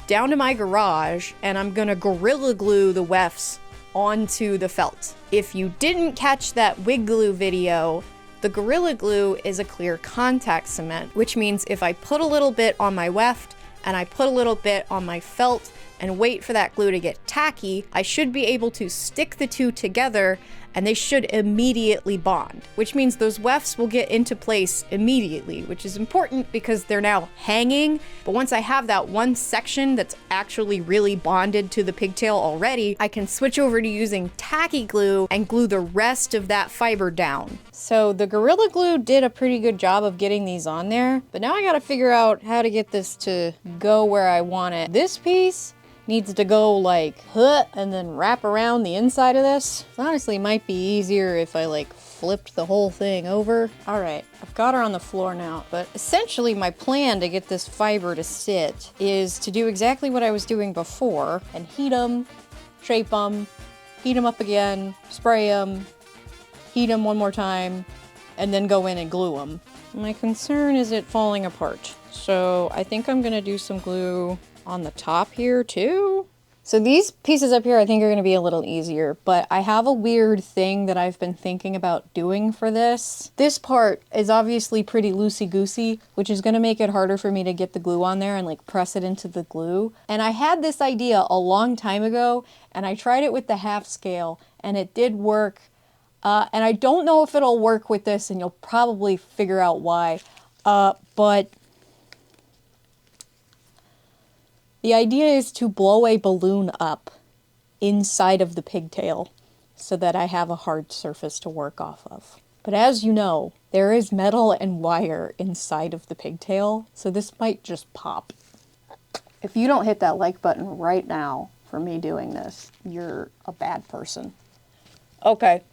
down to my garage and I'm gonna Gorilla Glue the wefts onto the felt. If you didn't catch that wig glue video, the Gorilla Glue is a clear contact cement, which means if I put a little bit on my weft and I put a little bit on my felt and wait for that glue to get tacky, I should be able to stick the two together and they should immediately bond, which means those wefts will get into place immediately, which is important because they're now hanging. But once I have that one section that's actually really bonded to the pigtail already, I can switch over to using tacky glue and glue the rest of that fiber down. So the Gorilla Glue did a pretty good job of getting these on there, but now I gotta figure out how to get this to go where I want it. This piece needs to go like, and then wrap around the inside of this. It honestly might be easier if I like flipped the whole thing over. All right, I've got her on the floor now, but essentially my plan to get this fiber to sit is to do exactly what I was doing before and heat them, shape them, heat them up again, spray them, heat them one more time, and then go in and glue them. My concern is it falling apart. So I think I'm gonna do some glue on the top here too. So these pieces up here I think are going to be a little easier, but I have a weird thing that I've been thinking about doing for this. This part is obviously pretty loosey-goosey, which is going to make it harder for me to get the glue on there and like press it into the glue. And I had this idea a long time ago, and I tried it with the half scale, and it did work. And I don't know if it'll work with this, and you'll probably figure out why. But the idea is to blow a balloon up inside of the pigtail so that I have a hard surface to work off of. But as you know, there is metal and wire inside of the pigtail, so this might just pop. If you don't hit that like button right now for me doing this, you're a bad person. Okay.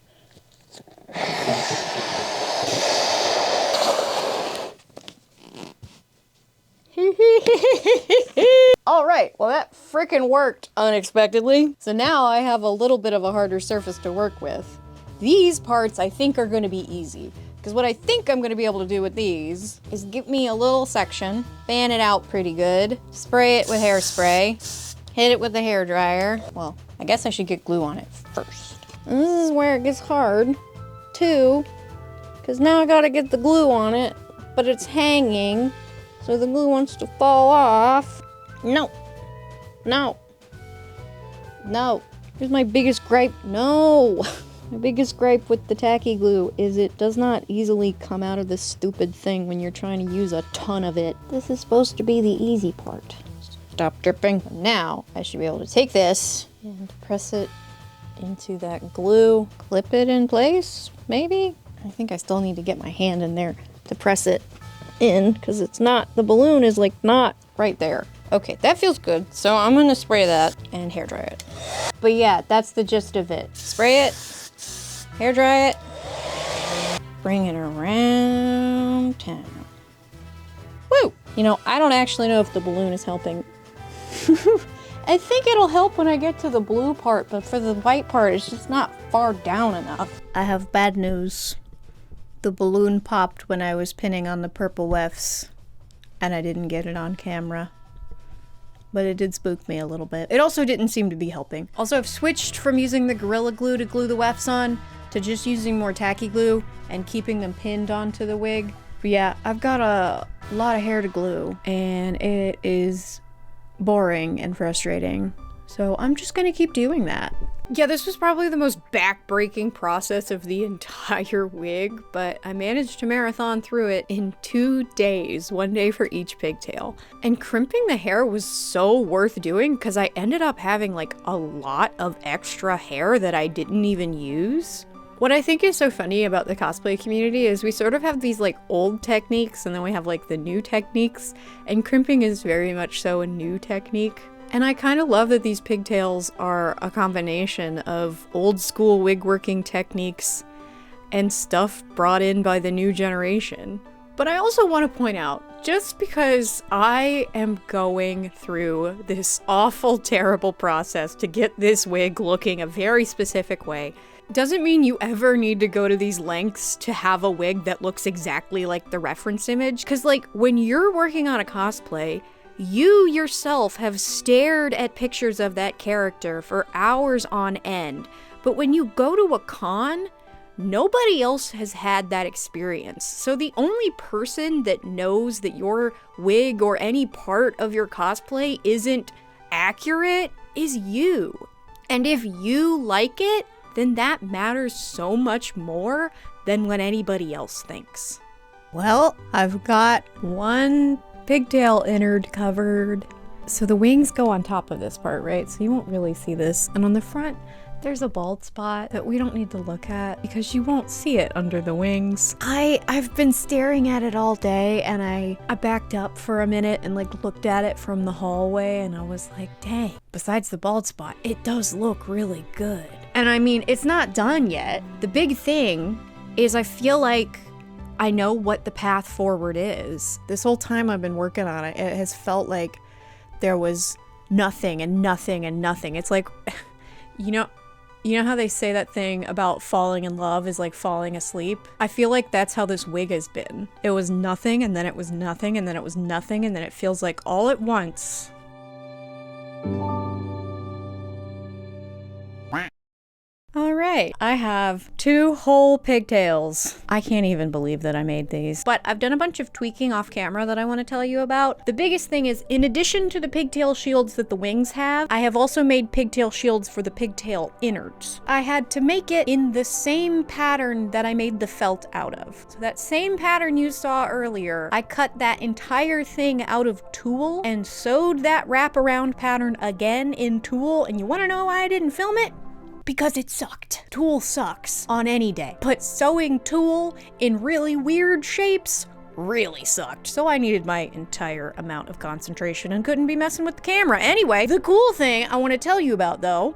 All right, well that frickin' worked unexpectedly. So now I have a little bit of a harder surface to work with. These parts I think are gonna be easy, because what I think I'm gonna be able to do with these is give me a little section, fan it out pretty good, spray it with hairspray, hit it with the hairdryer. Well, I guess I should get glue on it first. And this is where it gets hard, too, because now I gotta get the glue on it, but it's hanging, so the glue wants to fall off. No. No. No. Here's my biggest gripe. No. My biggest gripe with the tacky glue is it does not easily come out of this stupid thing when you're trying to use a ton of it. This is supposed to be the easy part. Stop dripping. Now, I should be able to take this and press it into that glue. Clip it in place, maybe? I think I still need to get my hand in there to press it in, because it's not, the balloon is like not right there. Okay, that feels good. So I'm gonna spray that and hair dry it. But yeah, that's the gist of it. Spray it, hair dry it, bring it around town. Woo! You know, I don't actually know if the balloon is helping. I think it'll help when I get to the blue part, but for the white part, it's just not far down enough. I have bad news. The balloon popped when I was pinning on the purple wefts, and I didn't get it on camera. But it did spook me a little bit. It also didn't seem to be helping. Also, I've switched from using the Gorilla Glue to glue the wefts on to just using more tacky glue and keeping them pinned onto the wig. But yeah, I've got a lot of hair to glue, and it is boring and frustrating. So I'm just gonna keep doing that. Yeah, this was probably the most back-breaking process of the entire wig, but I managed to marathon through it in 2 days, 1 day for each pigtail. And crimping the hair was so worth doing because I ended up having like a lot of extra hair that I didn't even use. What I think is so funny about the cosplay community is we sort of have these like old techniques and then we have like the new techniques, and crimping is very much so a new technique. And I kind of love that these pigtails are a combination of old school wig working techniques and stuff brought in by the new generation. But I also want to point out, just because I am going through this awful, terrible process to get this wig looking a very specific way, doesn't mean you ever need to go to these lengths to have a wig that looks exactly like the reference image. Because like when you're working on a cosplay, you yourself have stared at pictures of that character for hours on end. But when you go to a con, nobody else has had that experience. So the only person that knows that your wig or any part of your cosplay isn't accurate is you. And if you like it, then that matters so much more than what anybody else thinks. Well, I've got one pigtail innard covered. So the wings go on top of this part, right? So you won't really see this. And on the front, there's a bald spot that we don't need to look at because you won't see it under the wings. I've been staring at it all day, and I backed up for a minute and like looked at it from the hallway, and I was like, dang, besides the bald spot, it does look really good. And I mean, it's not done yet. The big thing is I feel like I know what the path forward is. This whole time I've been working on it, it has felt like there was nothing and nothing and nothing. It's like, you know how they say that thing about falling in love is like falling asleep? I feel like that's how this wig has been. It was nothing, and then it was nothing, and then it was nothing, and then it feels like all at once Okay, I have 2 whole pigtails. I can't even believe that I made these. But I've done a bunch of tweaking off camera that I want to tell you about. The biggest thing is, in addition to the pigtail shields that the wings have, I have also made pigtail shields for the Pigtail Innards. I had to make it in the same pattern that I made the felt out of. So that same pattern you saw earlier, I cut that entire thing out of tulle and sewed that wraparound pattern again in tulle. And you want to know why I didn't film it? Because it sucked. Tulle sucks on any day. But sewing tulle in really weird shapes really sucked. So I needed my entire amount of concentration and couldn't be messing with the camera. Anyway, the cool thing I want to tell you about though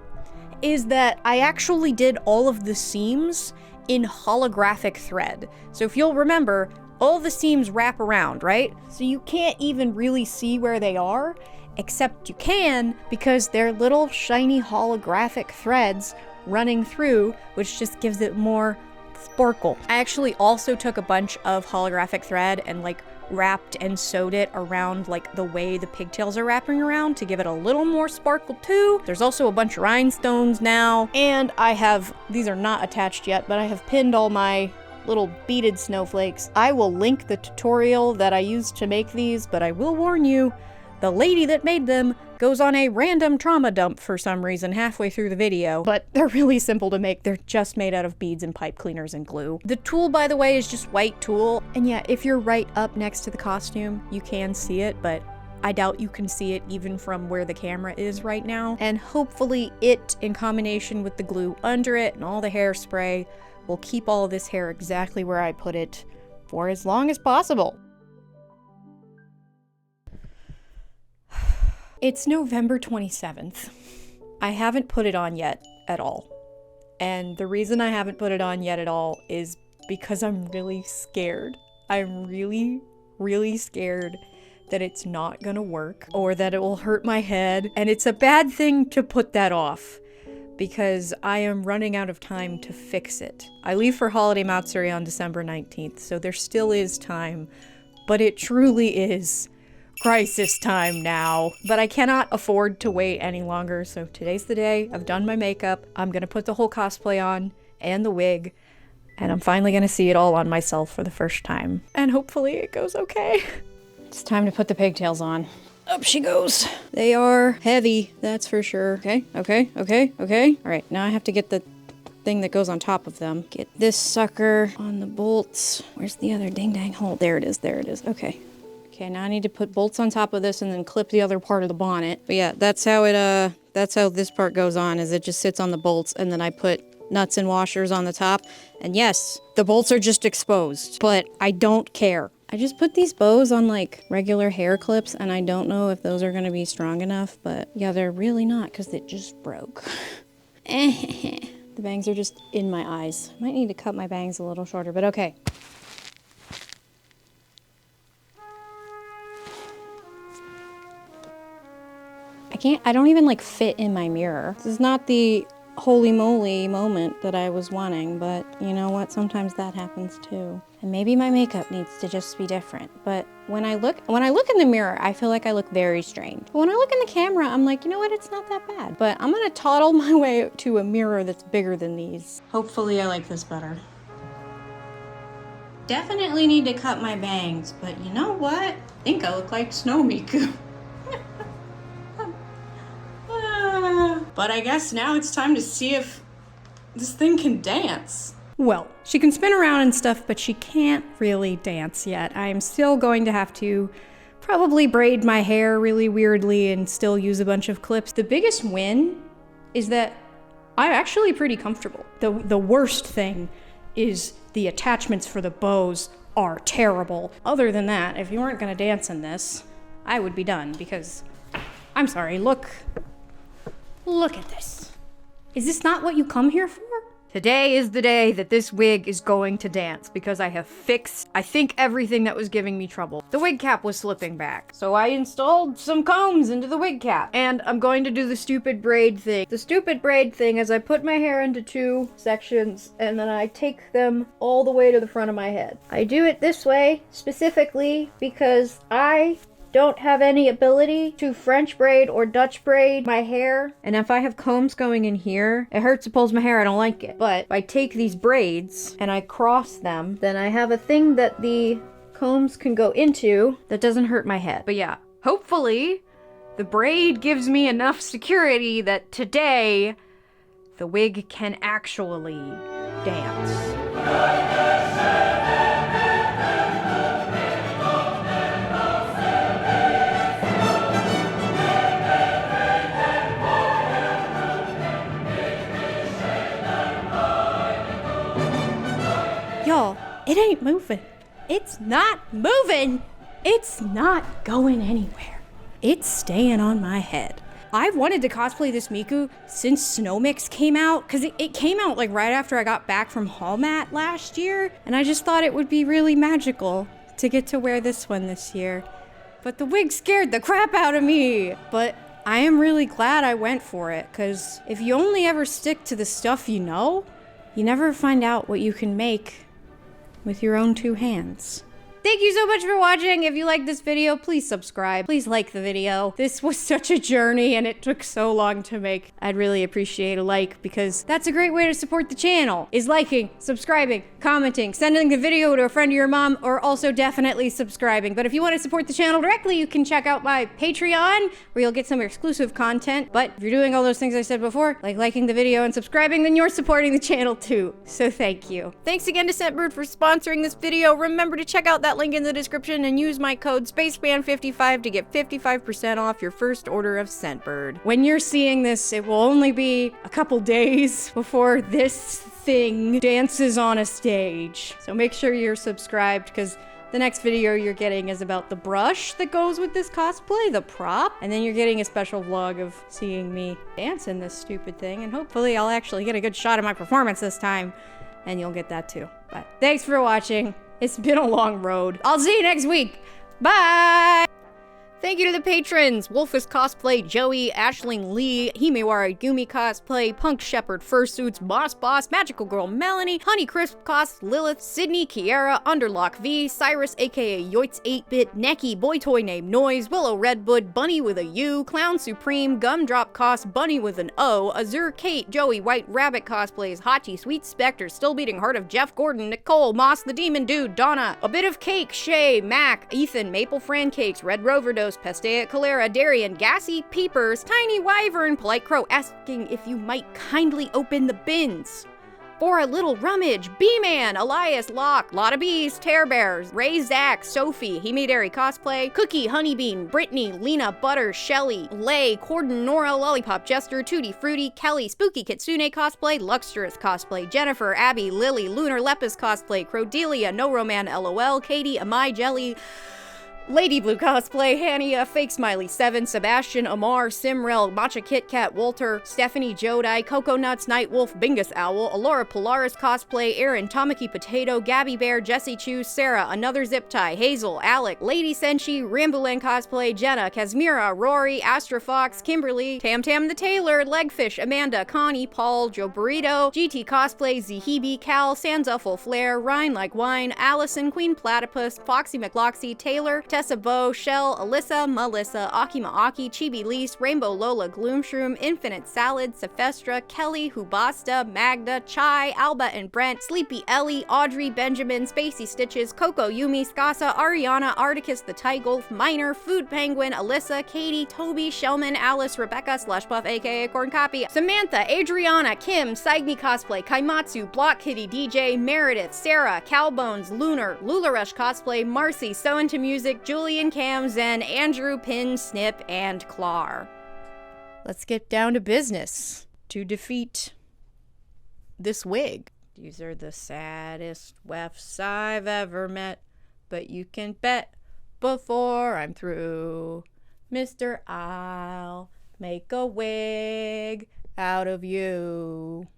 is that I actually did all of the seams in holographic thread. So if you'll remember, all the seams wrap around, right? So you can't even really see where they are, except you can because they're little shiny holographic threads running through, which just gives it more sparkle. I actually also took a bunch of holographic thread and like wrapped and sewed it around like the way the pigtails are wrapping around to give it a little more sparkle too. There's also a bunch of rhinestones now, and I have, these are not attached yet, but I have pinned all my little beaded snowflakes. I will link the tutorial that I used to make these, but I will warn you, the lady that made them goes on a random trauma dump for some reason halfway through the video, but they're really simple to make. They're just made out of beads and pipe cleaners and glue. The tulle, by the way, is just white tulle. And yeah, if you're right up next to the costume, you can see it, but I doubt you can see it even from where the camera is right now. And hopefully it, in combination with the glue under it and all the hairspray, will keep all of this hair exactly where I put it for as long as possible. It's November 27th. I haven't put it on yet at all. And the reason I haven't put it on yet at all is because I'm really scared. I'm really, really scared that it's not gonna work or that it will hurt my head. And it's a bad thing to put that off because I am running out of time to fix it. I leave for holiday Matsuri on December 19th, so there still is time, but it truly is crisis time now. But I cannot afford to wait any longer, so today's the day. I've done my makeup. I'm gonna put the whole cosplay on and the wig, and I'm finally gonna see it all on myself for the first time. And hopefully it goes okay. It's time to put the pigtails on. Up she goes. They are heavy, that's for sure. Okay. All right, now I have to get the thing that goes on top of them. Get this sucker on the bolts. Where's the other ding-dang hole? There it is, okay. Okay, now I need to put bolts on top of this and then clip the other part of the bonnet. But yeah, that's how this part goes on, is it just sits on the bolts, and then I put nuts and washers on the top. And yes, the bolts are just exposed, but I don't care. I just put these bows on like regular hair clips, and I don't know if those are gonna be strong enough, but yeah, they're really not because it just broke. The bangs are just in my eyes. Might need to cut my bangs a little shorter, but okay. I don't even like fit in my mirror. This is not the holy moly moment that I was wanting, but you know what? Sometimes that happens too. And maybe my makeup needs to just be different. But when I look in the mirror, I feel like I look very strange. But when I look in the camera, I'm like, you know what? It's not that bad. But I'm gonna toddle my way to a mirror that's bigger than these. Hopefully I like this better. Definitely need to cut my bangs, but you know what? I think I look like Snow Miku. But I guess now it's time to see if this thing can dance. Well, she can spin around and stuff, but she can't really dance yet. I'm still going to have to probably braid my hair really weirdly and still use a bunch of clips. The biggest win is that I'm actually pretty comfortable. The worst thing is the attachments for the bows are terrible. Other than that, if you weren't gonna dance in this, I would be done because, I'm sorry, look at this. Is this not what you come here for? Today is the day that this wig is going to dance because I have fixed, I think, everything that was giving me trouble. The wig cap was slipping back, so I installed some combs into the wig cap. And I'm going to do the stupid braid thing. The stupid braid thing is I put my hair into 2 sections and then I take them all the way to the front of my head. I do it this way specifically because I don't have any ability to French braid or Dutch braid my hair. And if I have combs going in here, it hurts, it pulls my hair, I don't like it. But if I take these braids and I cross them, then I have a thing that the combs can go into that doesn't hurt my head. But yeah, hopefully the braid gives me enough security that today the wig can actually dance. Y'all, it ain't moving. It's not moving. It's not going anywhere. It's staying on my head. I've wanted to cosplay this Miku since Snow Mix came out, because it came out like right after I got back from Hallmat last year, and I just thought it would be really magical to get to wear this one this year. But the wig scared the crap out of me. But I am really glad I went for it, because if you only ever stick to the stuff you know, you never find out what you can make with your own two hands. Thank you so much for watching. If you liked this video, please subscribe. Please like the video. This was such a journey and it took so long to make. I'd really appreciate a like, because that's a great way to support the channel, is liking, subscribing, commenting, sending the video to a friend of your mom, or also definitely subscribing. But if you want to support the channel directly, you can check out my Patreon, where you'll get some exclusive content. But if you're doing all those things I said before, like liking the video and subscribing, then you're supporting the channel too. So thank you. Thanks again to Scentbird for sponsoring this video. Remember to check out that link in the description and use my code Spaceman55 to get 55% off your first order of Scentbird. When you're seeing this, it will only be a couple days before this thing dances on a stage. So make sure you're subscribed, because the next video you're getting is about the brush that goes with this cosplay, the prop, and then you're getting a special vlog of seeing me dance in this stupid thing, and hopefully I'll actually get a good shot of my performance this time, and you'll get that too. But thanks for watching. It's been a long road. I'll see you next week. Bye! Thank you to the patrons: Wolfus Cosplay, Joey, Ashling Lee, Himewara Gumi Cosplay, Punk Shepherd Fursuits, Boss, Magical Girl Melanie, Honey Crisp Cos, Lilith, Sydney, Kiera, Underlock V, Cyrus aka Yoitz 8-Bit, Neki, Boy Toy Named Noise, Willow Redbud, Bunny with a U, Clown Supreme, Gumdrop Cos, Bunny with an O, Azure Kate, Joey White Rabbit Cosplays, Hachi Sweet Spectre, Still Beating Heart of Jeff Gordon, Nicole, Moss the Demon Dude, Donna, A Bit of Cake, Shay, Mac, Ethan, Maple Fran Cakes, Red Rover Dose, Pestea Calera, Darian, Gassy, Peepers, Tiny Wyvern, Polite Crow asking if you might kindly open the bins for a little rummage, B-Man, Elias, Locke, Lotta Bees, Tear Bears, Ray, Zach, Sophie, Himidari Cosplay, Cookie, Honeybean, Brittany, Lena, Butter, Shelly, Lay, Corden, Nora, Lollipop Jester, Tutti Fruity, Kelly, Spooky Kitsune Cosplay, Luxurious Cosplay, Jennifer, Abby, Lily, Lunar Lepus Cosplay, Crodelia, No Roman LOL, Katie, Amai Jelly, Lady Blue Cosplay, Hania, Fake Smiley 7, Sebastian, Amar, Simrel, Matcha Kit Kat, Walter, Stephanie Jodi, Coco Nuts, Nightwolf, Bingus Owl, Alora Polaris Cosplay, Aaron, Tamaki Potato, Gabby Bear, Jessie Chew, Sarah, Another Zip Tie, Hazel, Alec, Lady Senshi, Rambulan Cosplay, Jenna, Casmira, Rory, Astra Fox, Kimberly, Tam Tam the Tailor, Legfish, Amanda, Connie, Paul, Joe Burrito, GT Cosplay, Zihibi, Cal, Sansa Full Flare, Rhine Like Wine, Allison, Queen Platypus, Foxy McLoxy, Taylor, Tessa Bo, Shell, Alyssa, Melissa, Akima Aki, Chibi Lise, Rainbow Lola, Gloomshroom, Infinite Salad, Sephestra, Kelly, Hubasta, Magda, Chai, Alba and Brent, Sleepy Ellie, Audrey, Benjamin, Spacey Stitches, Coco, Yumi, Skasa, Ariana, Articus the Tygolf, Miner, Food Penguin, Alyssa, Katie, Toby, Shellman, Alice, Rebecca, Slushbuff, aka Corn Copy, Samantha, Adriana, Kim, Saigni Cosplay, Kaimatsu, Block Kitty, DJ, Meredith, Sarah, Cowbones, Lunar, Lularush Cosplay, Marcy, So Into Music, Julian, Cam, Zen, Andrew, Pin, Snip, and Clar. Let's get down to business to defeat this wig. These are the saddest wefts I've ever met, but you can bet before I'm through, Mr. I'll make a wig out of you.